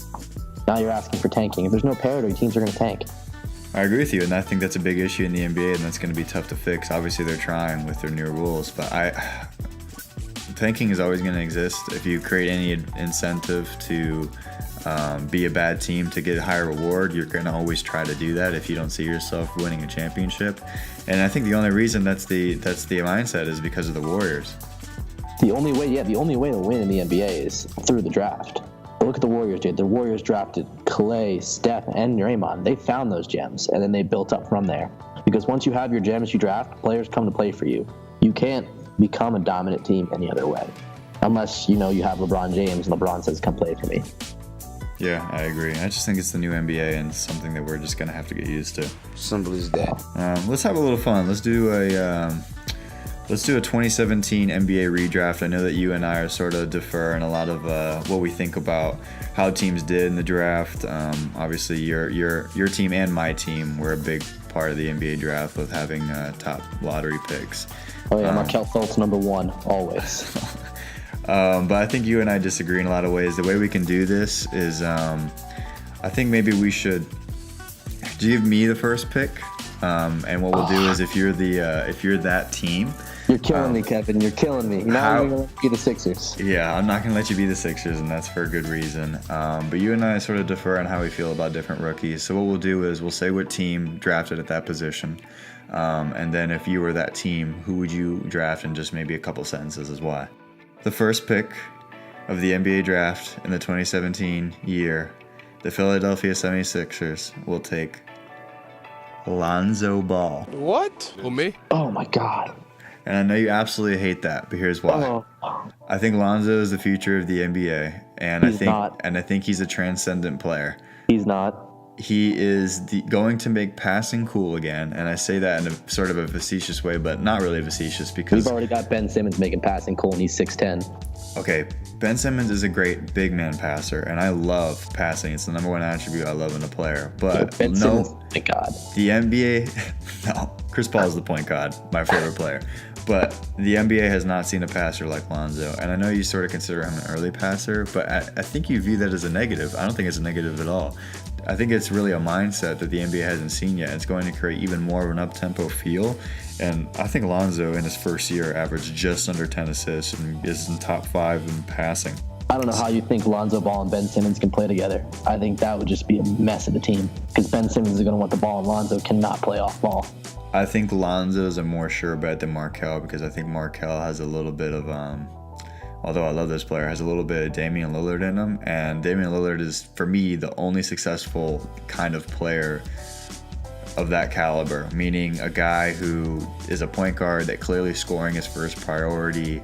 Now you're asking for tanking. If there's no parity, teams are going to tank. I agree with you, and I think that's a big issue in the NBA, and that's going to be tough to fix. Obviously, they're trying with their new rules, but tanking is always going to exist. If you create any incentive to be a bad team to get a higher reward, you're going to always try to do that if you don't see yourself winning a championship. And I think the only reason that's the mindset is because of the Warriors. The only way to win in the NBA is through the draft. But look at the Warriors, Jade. The Warriors drafted Clay, Steph, and Draymond. They found those gems, and then they built up from there. Because once you have your gems you draft, players come to play for you. You can't become a dominant team any other way. Unless, you have LeBron James, and LeBron says, come play for me. Yeah, I agree. I just think it's the new NBA and something that we're just going to have to get used to. Simple as that. Let's have a little fun. Let's do a 2017 NBA Redraft. I know that you and I are sort of deferring a lot of what we think about how teams did in the draft. Obviously, your team and my team were a big part of the NBA draft with having top lottery picks. Oh yeah, Markelle Fultz number 1 always. But I think you and I disagree in a lot of ways. The way we can do this is, I think maybe we should give me the first pick, and what we'll do is if you're that team. You're killing me, Kevin. You're killing me. You're not even going to be the Sixers. Yeah, I'm not going to let you be the Sixers, and that's for a good reason. But you and I sort of defer on how we feel about different rookies. So what we'll do is we'll say what team drafted at that position. And then if you were that team, who would you draft, and just maybe a couple sentences as why. The first pick of the NBA draft in the 2017 year, the Philadelphia 76ers will take Lonzo Ball. What? Who, me? Oh, my God. And I know you absolutely hate that, but here's why. I think Lonzo is the future of the NBA, and He's not. I think he's a transcendent player. He's not. He is going to make passing cool again, and I say that in a sort of a facetious way, but not really facetious because We've already got Ben Simmons making passing cool, and he's 6'10". Okay, Ben Simmons is a great big man passer, and I love passing. It's the number one attribute I love in a player. But Ben Simmons, thank God. The NBA, no, Chris Paul is the point guard, my favorite player. But the NBA has not seen a passer like Lonzo, and I know you sort of consider him an early passer, but I think you view that as a negative. I don't think it's a negative at all. I think it's really a mindset that the NBA hasn't seen yet. It's going to create even more of an up-tempo feel. And I think Lonzo in his first year averaged just under 10 assists and is in top 5 in passing. I don't know how you think Lonzo Ball and Ben Simmons can play together. I think that would just be a mess of the team because Ben Simmons is going to want the ball and Lonzo cannot play off ball. I think Lonzo is a more sure bet than Markelle because I think Markelle has a little bit of, although I love this player, has a little bit of Damian Lillard in him. And Damian Lillard is, for me, the only successful kind of player of that caliber, meaning a guy who is a point guard that clearly scoring is first priority.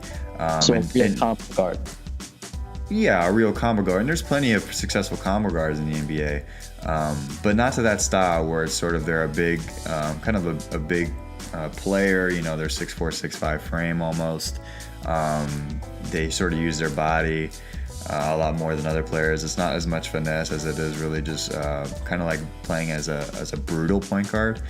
So a real combo guard. Yeah, a real combo guard. And there's plenty of successful combo guards in the NBA, but not to that style where it's sort of they're a big, kind of a big player. You know, they're 6'4", 6'5" frame almost. They sort of use their body a lot more than other players. It's not as much finesse as it is really just kind of like playing as a brutal point guard.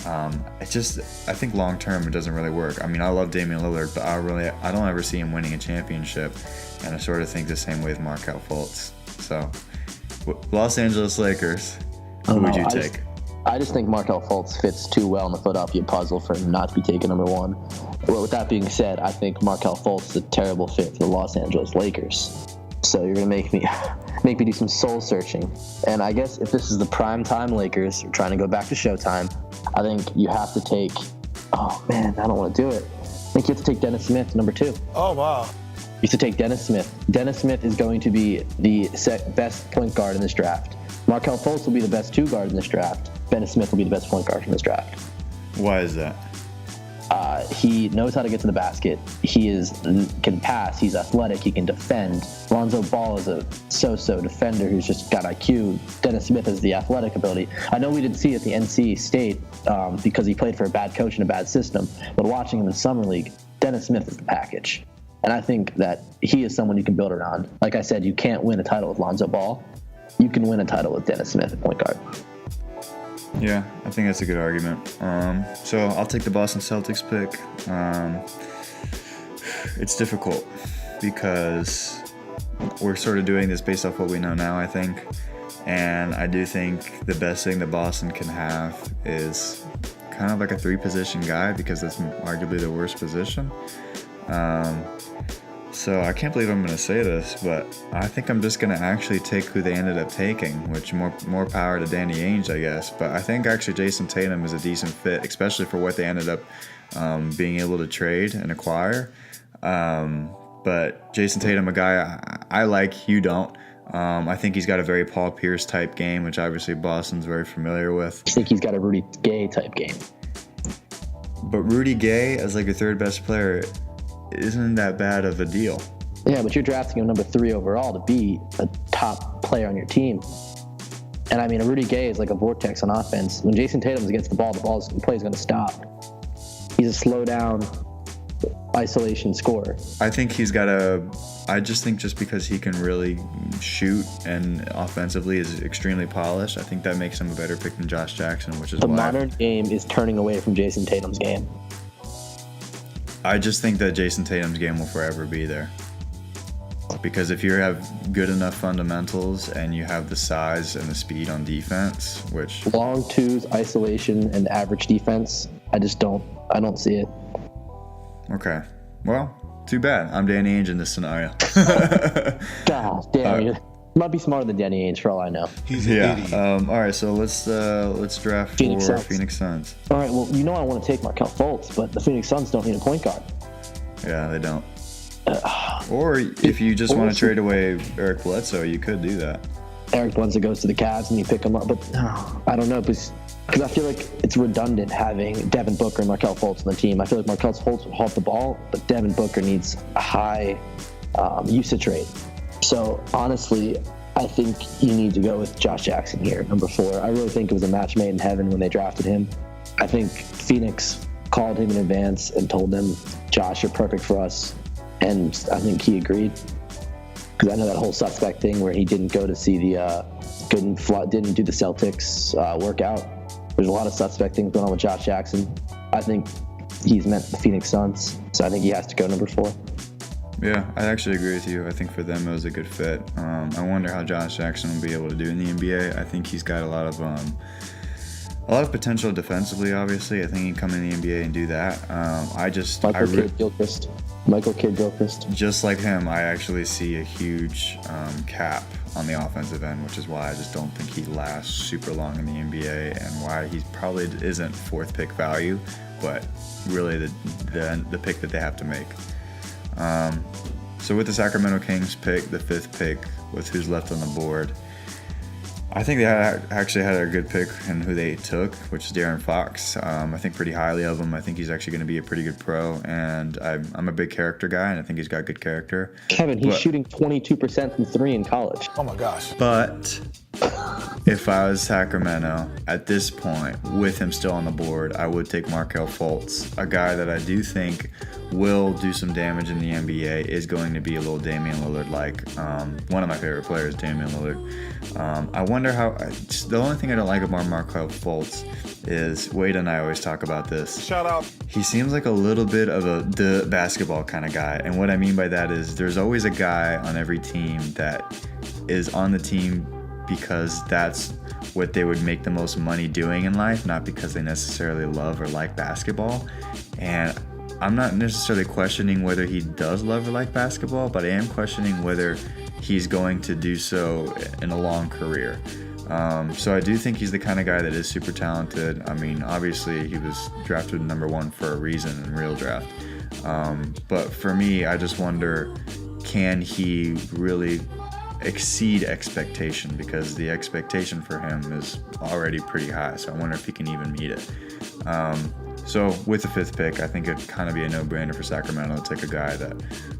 I think long term it doesn't really work. I mean, I love Damian Lillard, but I don't ever see him winning a championship, and I sort of think the same way with Markelle Fultz. So, Los Angeles Lakers, who would you take? I just think Markelle Fultz fits too well in the Philadelphia puzzle for him not to be taken number one. Well, with that being said, I think Markelle Fultz is a terrible fit for the Los Angeles Lakers. So you're gonna make me do some soul searching. And I guess if this is the primetime Lakers, you're trying to go back to Showtime, I think you have to take. Oh man, I don't want to do it. I think you have to take Dennis Smith, number 2. Oh wow. You have to take Dennis Smith. Dennis Smith is going to be the best point guard in this draft. Markelle Fultz will be the best 2 guard in this draft. Dennis Smith will be the best point guard in this draft. Why is that? He knows how to get to the basket. He can pass. He's athletic. He can defend. Lonzo Ball is a so-so defender who's just got IQ. Dennis Smith has the athletic ability. I know we didn't see it at the NC State because he played for a bad coach and a bad system, but watching him in Summer League, Dennis Smith is the package. And I think that he is someone you can build around. Like I said, you can't win a title with Lonzo Ball. You can win a title with Dennis Smith at point guard. Yeah, I think that's a good argument. So I'll take the Boston Celtics pick. It's difficult because we're sort of doing this based off what we know now, I think. And I do think the best thing that Boston can have is kind of like a 3-position guy because that's arguably the worst position. So I can't believe I'm going to say this, but I think I'm just going to actually take who they ended up taking, which more power to Danny Ainge, I guess. But I think actually Jason Tatum is a decent fit, especially for what they ended up being able to trade and acquire. But Jason Tatum, a guy I like, you don't. I think he's got a very Paul Pierce type game, which obviously Boston's very familiar with. I think he's got a Rudy Gay type game. But Rudy Gay as like your third best player isn't that bad of a deal. Yeah, but you're drafting him number 3 overall to be a top player on your team. And I mean, a Rudy Gay is like a vortex on offense. When Jason Tatum's against the play is going to stop. He's a slow down isolation scorer. I think I just think just because he can really shoot and offensively is extremely polished, I think that makes him a better pick than Josh Jackson, which is the modern game is turning away from Jason Tatum's game. I just think that Jason Tatum's game will forever be there. Because if you have good enough fundamentals and you have the size and the speed on defense, which... Long twos, isolation, and average defense, I don't see it. Okay. Well, too bad. I'm Danny Ainge in this scenario. God damn you. Might be smarter than Danny Ainge for all I know. He's an idiot. All right, so let's draft Phoenix for Suns. Phoenix Suns. All right, well, I want to take Markelle Fultz, but the Phoenix Suns don't need a point guard. Yeah, they don't. Or if you just want to trade away Eric Bledsoe, you could do that. Eric Bledsoe goes to the Cavs and you pick him up, but I don't know, because I feel like it's redundant having Devin Booker and Markelle Fultz on the team. I feel like Markelle Fultz will hold the ball, but Devin Booker needs a high usage rate. So honestly, I think you need to go with Josh Jackson here, number 4. I really think it was a match made in heaven when they drafted him. I think Phoenix called him in advance and told him, Josh, you're perfect for us. And I think he agreed. Because I know that whole suspect thing where he didn't go to see didn't do the Celtics workout. There's a lot of suspect things going on with Josh Jackson. I think he's meant the Phoenix Suns, so I think he has to go number 4. Yeah, I actually agree with you. I think for them it was a good fit. I wonder how Josh Jackson will be able to do in the NBA. I think he's got a lot of potential defensively. Obviously, I think he can come in the NBA and do that. Michael Kidd-Gilchrist. Just like him, I actually see a huge cap on the offensive end, which is why I just don't think he lasts super long in the NBA, and why he probably isn't 4th pick value, but really the pick that they have to make. So with the Sacramento Kings pick, the 5th pick, with who's left on the board, I think they actually had a good pick in who they took, which is De'Aaron Fox. I think pretty highly of him. I think he's actually going to be a pretty good pro, and I'm a big character guy, and I think he's got good character. Kevin, he's shooting 22% from 3 in college. Oh my gosh. But if I was Sacramento at this point, with him still on the board, I would take Markelle Fultz, a guy that I do think will do some damage in the NBA, is going to be a little Damian Lillard-like. One of my favorite players, Damian Lillard. I wonder how. The only thing I don't like about Markelle Fultz is, Wade and I always talk about this. Shout out. He seems like a little bit of the basketball kind of guy. And what I mean by that is there's always a guy on every team that is on the team because that's what they would make the most money doing in life, not because they necessarily love or like basketball. And I'm not necessarily questioning whether he does love or like basketball, but I am questioning whether he's going to do so in a long career. So I do think he's the kind of guy that is super talented. I mean, obviously he was drafted number 1 for a reason in real draft. But for me, I just wonder, can he really exceed expectation? Because the expectation for him is already pretty high. So I wonder if he can even meet it. So with the 5th pick, I think it'd kind of be a no-brainer for Sacramento to take a guy that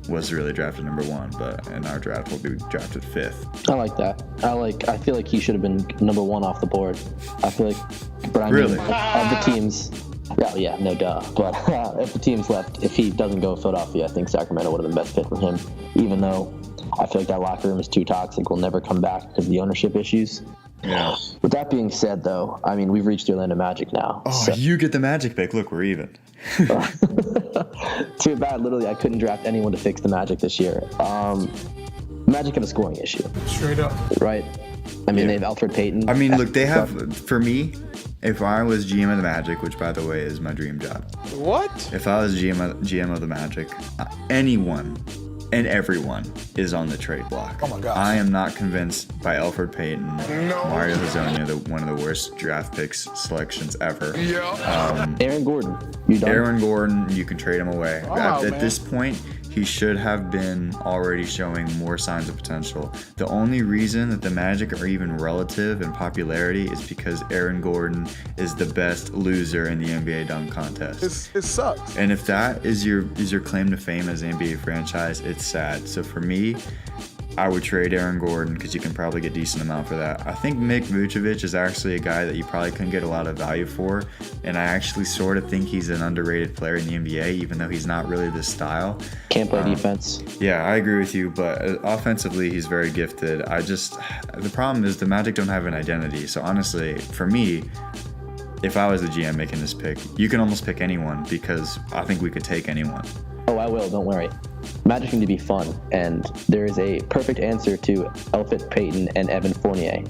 was really drafted number 1, but in our draft will be drafted 5th. I like that. I feel like he should have been number 1 off the board. I feel like, but I really? mean, of the teams, yeah, no duh. But if the team's left, if he doesn't go Philadelphia, I think Sacramento would have been the best fit for him. Even though I feel like that locker room is too toxic, will never come back because of the ownership issues. Yeah. With that being said, though, I mean, we've reached the Orlando Magic now. Oh, so. You get the Magic pick. Look, we're even. Too bad. Literally, I couldn't draft anyone to fix the Magic this year. Magic have a scoring issue. Straight up. Right? I mean, they have Elfrid Payton. I mean, look, they have, for me, if I was GM of the Magic, which, by the way, is my dream job. What? If I was GM of the Magic, anyone and everyone is on the trade block. Oh my gosh. I am not convinced by Elfrid Payton, Mario Hezonja, one of the worst draft picks selections ever. Yeah. Aaron Gordon. You done? Aaron Gordon, you can trade him away. Wow, At man. this point, he should have been already showing more signs of potential. The only reason that the Magic are even relative in popularity is because Aaron Gordon is the best loser in the NBA dunk contest. It sucks. And if that is your claim to fame as an NBA franchise, it's sad. So for me, I would trade Aaron Gordon because you can probably get a decent amount for that. I think Nick Vucevic is actually a guy that you probably couldn't get a lot of value for, and I actually sort of think he's an underrated player in the NBA, even though he's not really this style. Can't play defense. Yeah, I agree with you, but offensively, he's very gifted. The problem is the Magic don't have an identity. So honestly, for me, if I was the GM making this pick, you can almost pick anyone because I think we could take anyone. Oh, I will. Don't worry. Magic need to be fun, and there is a perfect answer to Elfrid Payton and Evan Fournier.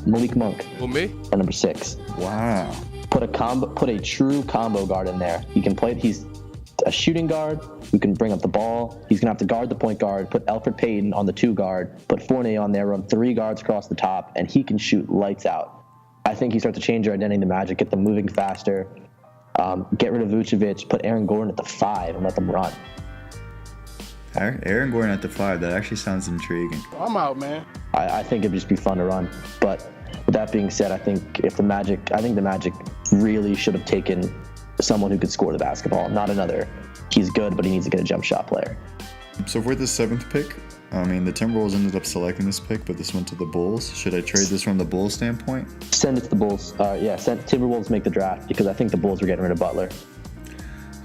Malik Monk. Who, me? At number 6. Wow. Put a true combo guard in there. He can play. He's a shooting guard who can bring up the ball. He's gonna have to guard the point guard. Put Elfrid Payton on the 2 guard. Put Fournier on there. Run 3 guards across the top, and he can shoot lights out. I think he starts to change their identity in the Magic, get them moving faster. Get rid of Vucevic. Put Aaron Gordon at the 5 and let them run. Aaron Gordon at the 5, that actually sounds intriguing. I'm out, man. I think it'd just be fun to run. But with that being said, I think the Magic really should have taken someone who could score the basketball, not another. He's good, but he needs to get a jump shot player. So for the 7th pick, I mean, the Timberwolves ended up selecting this pick, but this went to the Bulls. Should I trade this from the Bulls standpoint? Send it to the Bulls. Send Timberwolves make the draft because I think the Bulls are getting rid of Butler.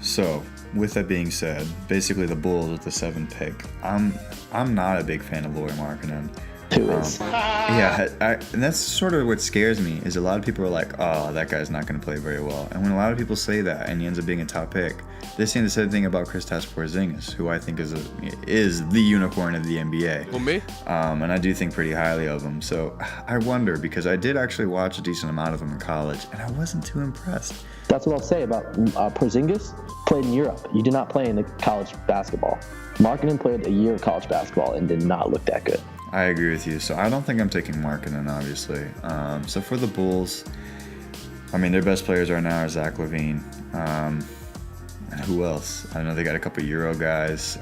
So, with that being said, basically the Bulls with the 7th pick. I'm not a big fan of Lauri Markkanen. Who is? And that's sort of what scares me is a lot of people are like, oh, that guy's not going to play very well. And when a lot of people say that and he ends up being a top pick, they're saying the same thing about Kristaps Porzingis, who I think is the unicorn of the NBA. Who, me? And I do think pretty highly of him. So I wonder, because I did actually watch a decent amount of him in college, and I wasn't too impressed. That's what I'll say about Porzingis. Played in Europe. You did not play in the college basketball. Markkanen played a year of college basketball and did not look that good. I agree with you. So I don't think I'm taking Markkanen, obviously. So for the Bulls, I mean, their best players right now are Zach LaVine. And who else? I know they got a couple Euro guys.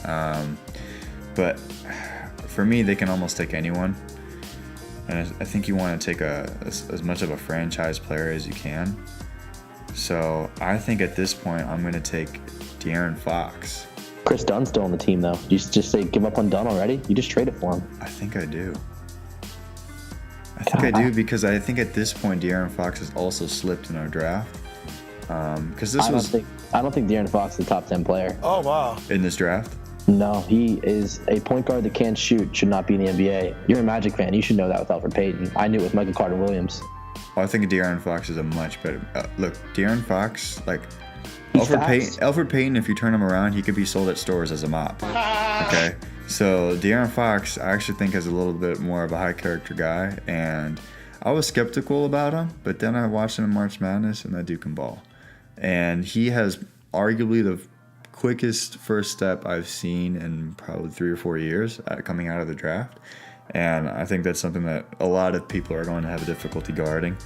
But for me, they can almost take anyone. And I think you want to take as much of a franchise player as you can. So I think at this point, I'm going to take De'Aaron Fox. Chris Dunn's still on the team, though. You just say give up on Dunn already? You just traded for him. I think I do. I do because I think at this point De'Aaron Fox has also slipped in our draft. Because I don't think De'Aaron Fox is a top 10 player. Oh, wow. In this draft. No, he is a point guard that can't shoot, should not be in the NBA. You're a Magic fan. You should know that with Alfred Payton. I knew it with Michael Carter-Williams. Well, I think De'Aaron Fox is a much better... look, De'Aaron Fox, like... Alfred Payton, if you turn him around, he could be sold at stores as a mop. Okay? So, De'Aaron Fox, I actually think is a little bit more of a high-character guy, and I was skeptical about him, but then I watched him in March Madness, and that dude can ball. And he has arguably the quickest first step I've seen in probably 3 or 4 years coming out of the draft. And I think that's something that a lot of people are going to have difficulty guarding.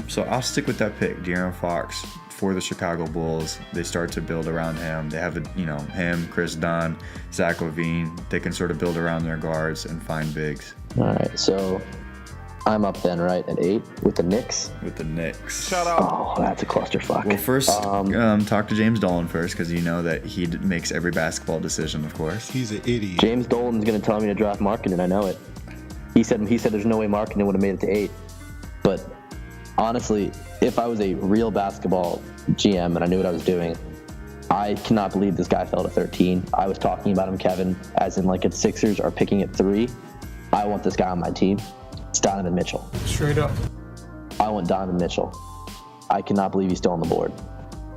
So I'll stick with that pick, De'Aaron Fox, for the Chicago Bulls. They start to build around him. They have, him, Chris Dunn, Zach LaVine. They can sort of build around their guards and find bigs. All right, so I'm up then, right, at 8 with the Knicks? With the Knicks. Shout out. Oh, that's a clusterfuck. Well, first, talk to James Dolan first, because you know that he makes every basketball decision, of course. He's an idiot. James Dolan's going to tell me to draft Markkanen, I know it. He said there's no way Markkanen would have made it to 8. But honestly, if I was a real basketball GM and I knew what I was doing, I cannot believe this guy fell to 13. I was talking about him, Kevin, as in like if Sixers are picking at 3, I want this guy on my team. It's Donovan Mitchell. Straight up. I want Donovan Mitchell. I cannot believe he's still on the board.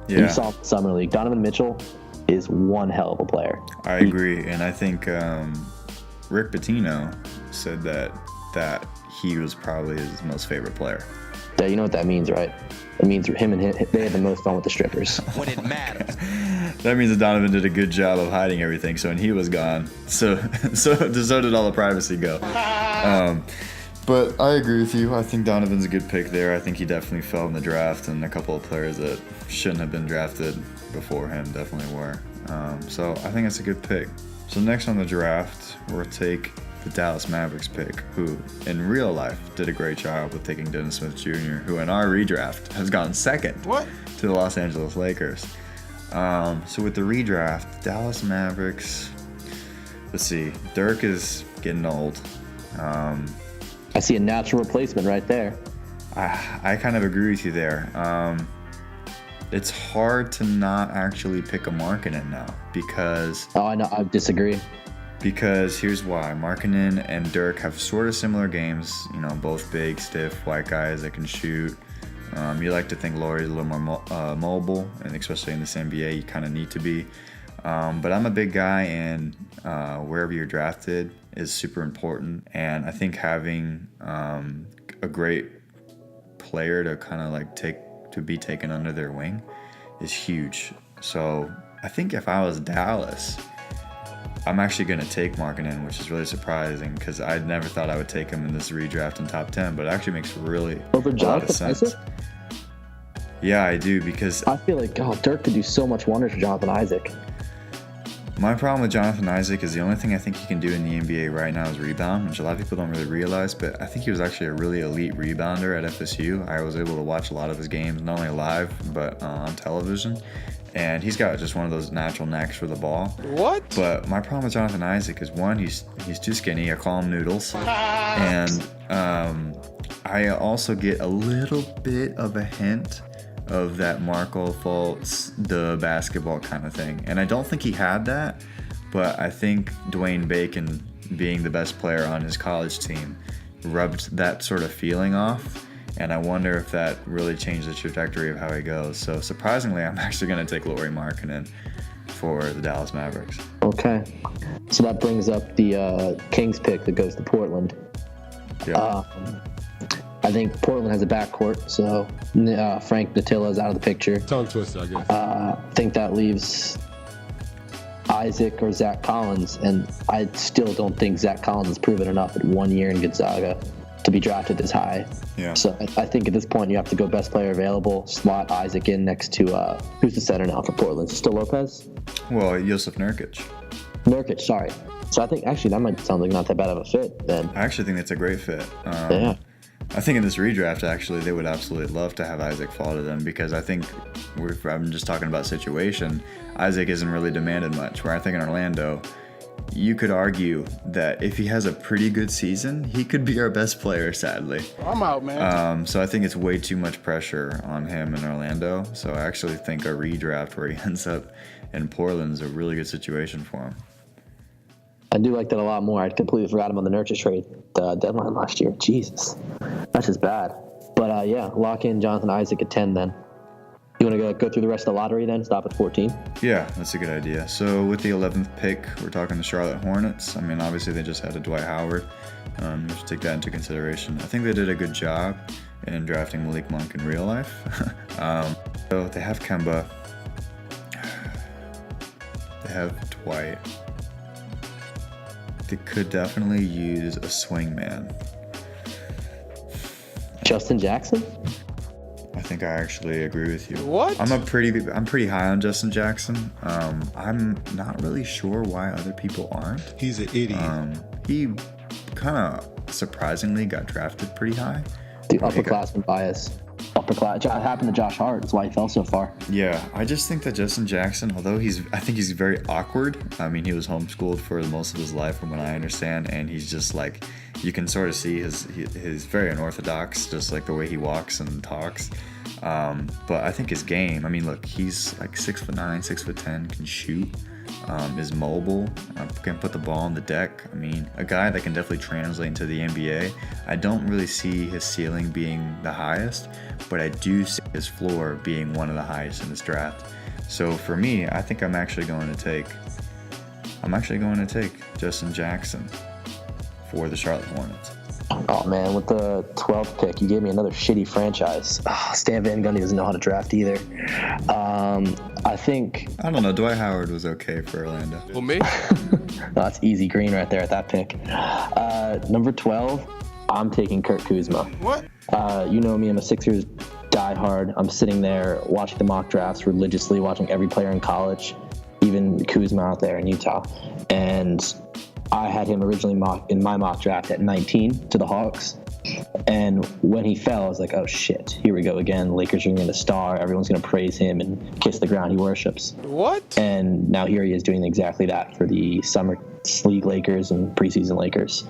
Yeah. You saw him in Summer League. Donovan Mitchell is one hell of a player. I agree, and I think Rick Pitino said that he was probably his most favorite player. Yeah, you know what that means, right? It means him and they had the most fun with the strippers. When it matters. That means that Donovan did a good job of hiding everything. So when he was gone, so did all the privacy go. But I agree with you. I think Donovan's a good pick there. I think he definitely fell in the draft, and a couple of players that shouldn't have been drafted before him definitely were. So I think it's a good pick. So next on the draft, we'll take the Dallas Mavericks pick, who in real life did a great job with taking Dennis Smith Jr., who in our redraft has gone second to the Los Angeles Lakers. So with the redraft, Dallas Mavericks, let's see, Dirk is getting old. I see a natural replacement right there. I kind of agree with you there. It's hard to not actually pick a Markkanen now because... Oh, I know. I disagree. Because here's why. Markkanen and Dirk have sort of similar games. Both big, stiff, white guys that can shoot. You like to think Lauri's a little more mobile, and especially in this NBA, you kind of need to be. But I'm a big guy, and wherever you're drafted is super important. And I think having a great player to kind of like be taken under their wing is huge. So I think if I was Dallas, I'm actually going to take Markkanen, which is really surprising because I never thought I would take him in this redraft in top 10, but it actually makes really over a lot of Jonathan sense. Isaac? Yeah, I do, because I feel like Dirk could do so much wonders for Jonathan Isaac. My problem with Jonathan Isaac is the only thing I think he can do in the NBA right now is rebound, which a lot of people don't really realize, but I think he was actually a really elite rebounder at FSU. I was able to watch a lot of his games, not only live, but on television. and he's got just one of those natural knacks for the ball. What? But my problem with Jonathan Isaac is, one, he's too skinny. I call him Noodles. And I also get a little bit of a hint of that Marco Fultz, the basketball kind of thing. And I don't think he had that, but I think Dwayne Bacon, being the best player on his college team, rubbed that sort of feeling off. And I wonder if that really changed the trajectory of how he goes. So surprisingly, I'm actually going to take Lauri Markkanen for the Dallas Mavericks. Okay. So that brings up the Kings pick that goes to Portland. Yeah. I think Portland has a backcourt, so Frank Natilla is out of the picture. Tongue twister, I guess. I think that leaves Isaac or Zach Collins, and I still don't think Zach Collins has proven enough at 1 year in Gonzaga to be drafted this high. Yeah. So I think at this point you have to go best player available, slot Isaac in next to, who's the center now for Portland? Still Lopez? Well, Jusuf Nurkic. Nurkic, sorry. So I think actually that might sound like not that bad of a fit then. I actually think that's a great fit. Yeah. I think in this redraft, actually, they would absolutely love to have Isaac fall to them, because I think, I'm just talking about situation, Isaac isn't really demanded much. Where I think in Orlando, you could argue that if he has a pretty good season, he could be our best player, sadly. I'm out, man. So I think it's way too much pressure on him in Orlando. So I actually think a redraft where he ends up in Portland is a really good situation for him. I do like that a lot more. I completely forgot him on the Nurkic trade deadline last year. Jesus. That's just bad. But yeah, lock in Jonathan Isaac at 10 then. You want to go through the rest of the lottery then? Stop at 14? Yeah, that's a good idea. So with the 11th pick, we're talking the Charlotte Hornets. I mean, obviously they just had a Dwight Howard. We should take that into consideration. I think they did a good job in drafting Malik Monk in real life. So they have Kemba. They have Dwight. They could definitely use a swingman. Justin Jackson? I think I actually agree with you. What? I'm pretty high on Justin Jackson. I'm not really sure why other people aren't. He's an idiot. He kind of surprisingly got drafted pretty high. The upperclassman bias. It happened to Josh Hart. That's why he fell so far. Yeah, I just think that Justin Jackson, although I think he's very awkward. I mean, he was homeschooled for most of his life, from what I understand, and he's just like, you can sort of see his very unorthodox, just like the way he walks and talks. But I think his game, I mean, look, he's like 6'9", 6'10", can shoot, is mobile, can put the ball on the deck. I mean, a guy that can definitely translate into the NBA. I don't really see his ceiling being the highest, but I do see his floor being one of the highest in this draft. So for me, I think I'm actually going to take Justin Jackson for the Charlotte Hornets. Oh, man, with the 12th pick, you gave me another shitty franchise. Stan Van Gundy doesn't know how to draft either. I don't know. Dwight Howard was okay for Orlando. Well, me? That's easy green right there at that pick. Number 12, I'm taking Kurt Kuzma. What? You know me, I'm a Sixers diehard. I'm sitting there watching the mock drafts religiously, watching every player in college, even Kuzma out there in Utah. And I had him originally in my mock draft at 19 to the Hawks. And when he fell, I was like, oh shit, here we go again. Lakers are going to star. Everyone's going to praise him and kiss the ground he worships. What? And now here he is doing exactly that for the Summer League Lakers and preseason Lakers.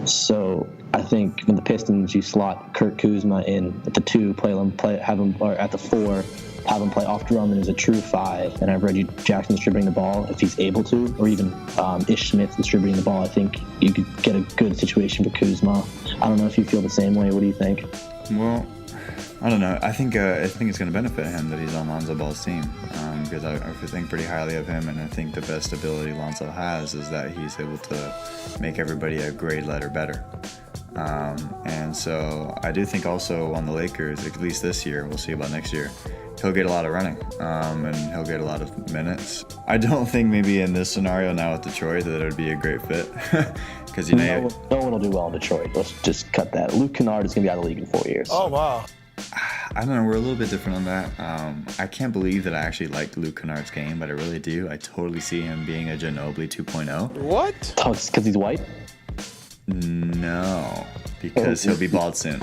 So I think when the Pistons, you slot Kurt Kuzma in at the 2, have him at the 4, have him play off Drummond as a true 5, and have Reggie Jackson distributing the ball if he's able to, or even Ish Smith distributing the ball. I think you could get a good situation for Kuzma. I don't know if you feel the same way. What do you think? Well, I don't know. I think it's going to benefit him that he's on Lonzo Ball's team, because I think pretty highly of him, and I think the best ability Lonzo has is that he's able to make everybody a grade letter better. And so I do think also on the Lakers, at least this year, we'll see about next year, he'll get a lot of running, and he'll get a lot of minutes. I don't think maybe in this scenario now with Detroit that it would be a great fit, because no one will do well in Detroit. Let's just cut that. Luke Kennard is going to be out of the league in 4 years. Oh, wow. I don't know. We're a little bit different on that. I can't believe that I actually liked Luke Kennard's game, but I really do. I totally see him being a Ginobili 2.0. What? Oh, it's because he's white? No, because he'll be bald soon.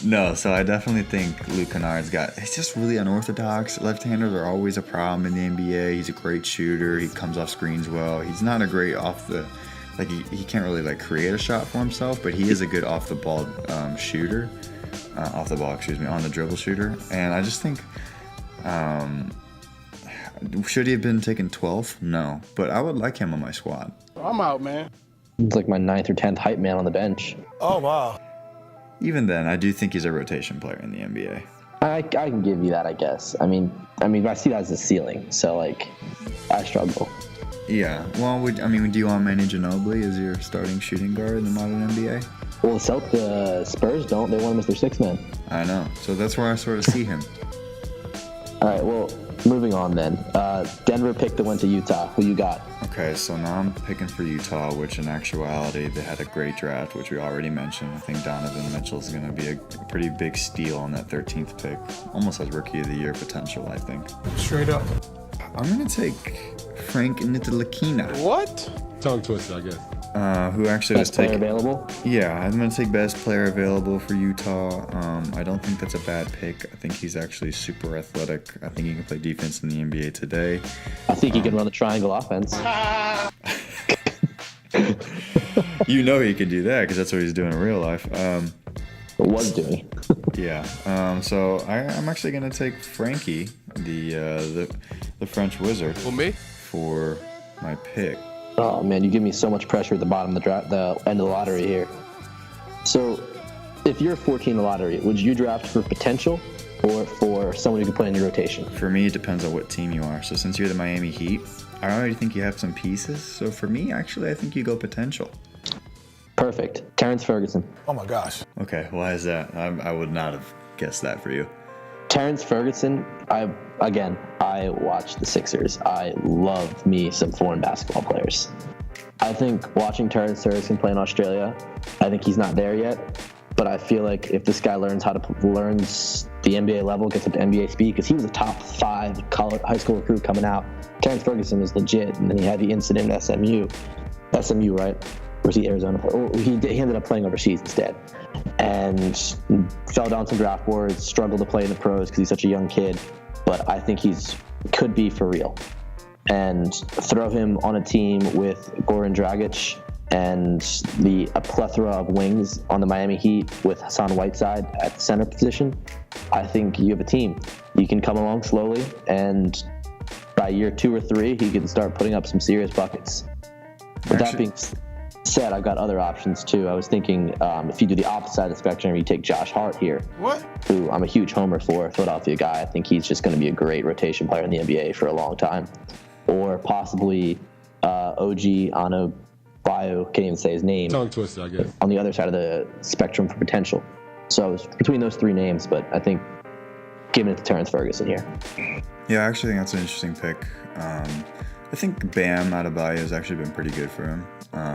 No, so I definitely think Luke Kennard's he's just really unorthodox. Left-handers are always a problem in the NBA. He's a great shooter. He comes off screens well. He's not a great he can't really like create a shot for himself, but he is a good off the ball shooter. On the dribble shooter. And I just think, should he have been taken 12th? No, but I would like him on my squad. I'm out, man. He's like my 9th or 10th hype man on the bench. Oh, wow. Even then, I do think he's a rotation player in the NBA. I can give you that, I guess. I mean, I see that as a ceiling, so like, I struggle. Yeah. Well, do you want Manny Ginobili as your starting shooting guard in the modern NBA? Well, the Spurs don't. They want him as their 6th man. I know. So that's where I sort of see him. All right. Well, moving on then. Denver picked that went to Utah. Who you got? Okay, so now I'm picking for Utah, which in actuality, they had a great draft, which we already mentioned. I think Donovan Mitchell's going to be a pretty big steal on that 13th pick. Almost has Rookie of the Year potential, I think. Straight up. I'm going to take Frank Ntilikina. What? Tongue twister, I guess. Who actually was Best player taken. available? Yeah, I'm going to take best player available for Utah. I don't think that's a bad pick. I think he's actually super athletic. I think he can play defense in the NBA today. I think he can run the triangle offense. You know he can do that because that's what he's doing in real life. Was doing. Yeah. So I'm actually going to take Frankie, the French wizard, Well, me? for my pick. Oh man, you give me so much pressure at the bottom of the end of the lottery here. So, if you're 14 in the lottery, would you draft for potential or for someone who can play in your rotation? For me, it depends on what team you are. So since you're the Miami Heat, I already think you have some pieces. So for me, actually, I think you go potential. Perfect. Terrence Ferguson. Oh, my gosh. Okay, why is that? I would not have guessed that for you. Terrence Ferguson, I watch the Sixers. I love me some foreign basketball players. I think watching Terrence Ferguson play in Australia, I think he's not there yet, but I feel like if this guy learns the NBA level, gets up to NBA speed, because he was a top 5 high school recruit coming out. Terrence Ferguson was legit, and then he had the incident at SMU, right? Or was he Arizona? He ended up playing overseas instead. And fell down some draft boards, struggled to play in the pros because he's such a young kid. But I think could be for real. And throw him on a team with Goran Dragic and a plethora of wings on the Miami Heat with Hassan Whiteside at the center position. I think you have a team. You can come along slowly, and by year 2 or 3, he can start putting up some serious buckets. With that being said, I've got other options too. I was thinking if you do the opposite side of the spectrum, you take Josh Hart here. What? Who I'm a huge homer for, Philadelphia guy. I think he's just going to be a great rotation player in the NBA for a long time. Or possibly OG Anunoby, can't even say his name. Tongue twister, I guess. On the other side of the spectrum for potential. So it's between those 3 names, but I think giving it to Terrence Ferguson here. Yeah, I actually think that's an interesting pick. I think Bam Adebayo has actually been pretty good for him,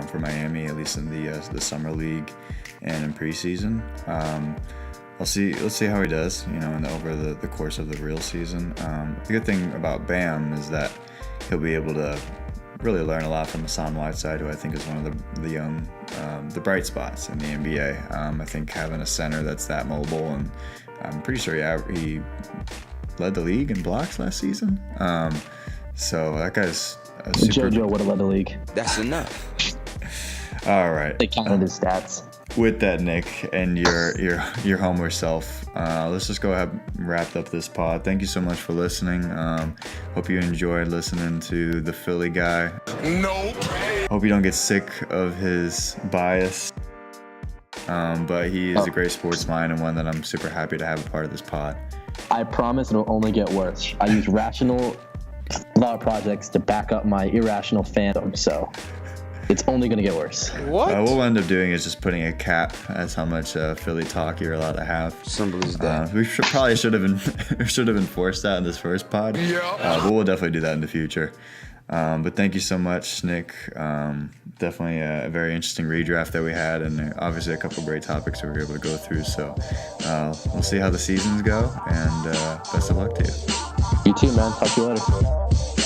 for Miami, at least in the summer league and in preseason. Let's see how he does, over the course of the real season. The good thing about Bam is that he'll be able to really learn a lot from Hassan Whiteside, who I think is one of the young, the bright spots in the NBA. I think having a center that's that mobile, and I'm pretty sure he led the league in blocks last season. So that guy's a super... JoJo would have led the league. That's enough. All right. They counted his stats. With that, Nick, and your homer self, let's just go ahead and wrap up this pod. Thank you so much for listening. Hope you enjoyed listening to the Philly guy. No. Hope you don't get sick of his bias. But he is a great sports mind and one that I'm super happy to have a part of this pod. I promise it'll only get worse. I use rational thought projects to back up my irrational fandom, so it's only going to get worse. What? What we'll end up doing is just putting a cap as how much Philly talk you're allowed to have. Simple as that. We probably should have enforced that in this first pod. Yeah. But we'll definitely do that in the future. But thank you so much, Nick. Definitely a very interesting redraft that we had, and obviously a couple great topics we were able to go through. So we'll see how the seasons go, and best of luck to you. You too, man. Talk to you later.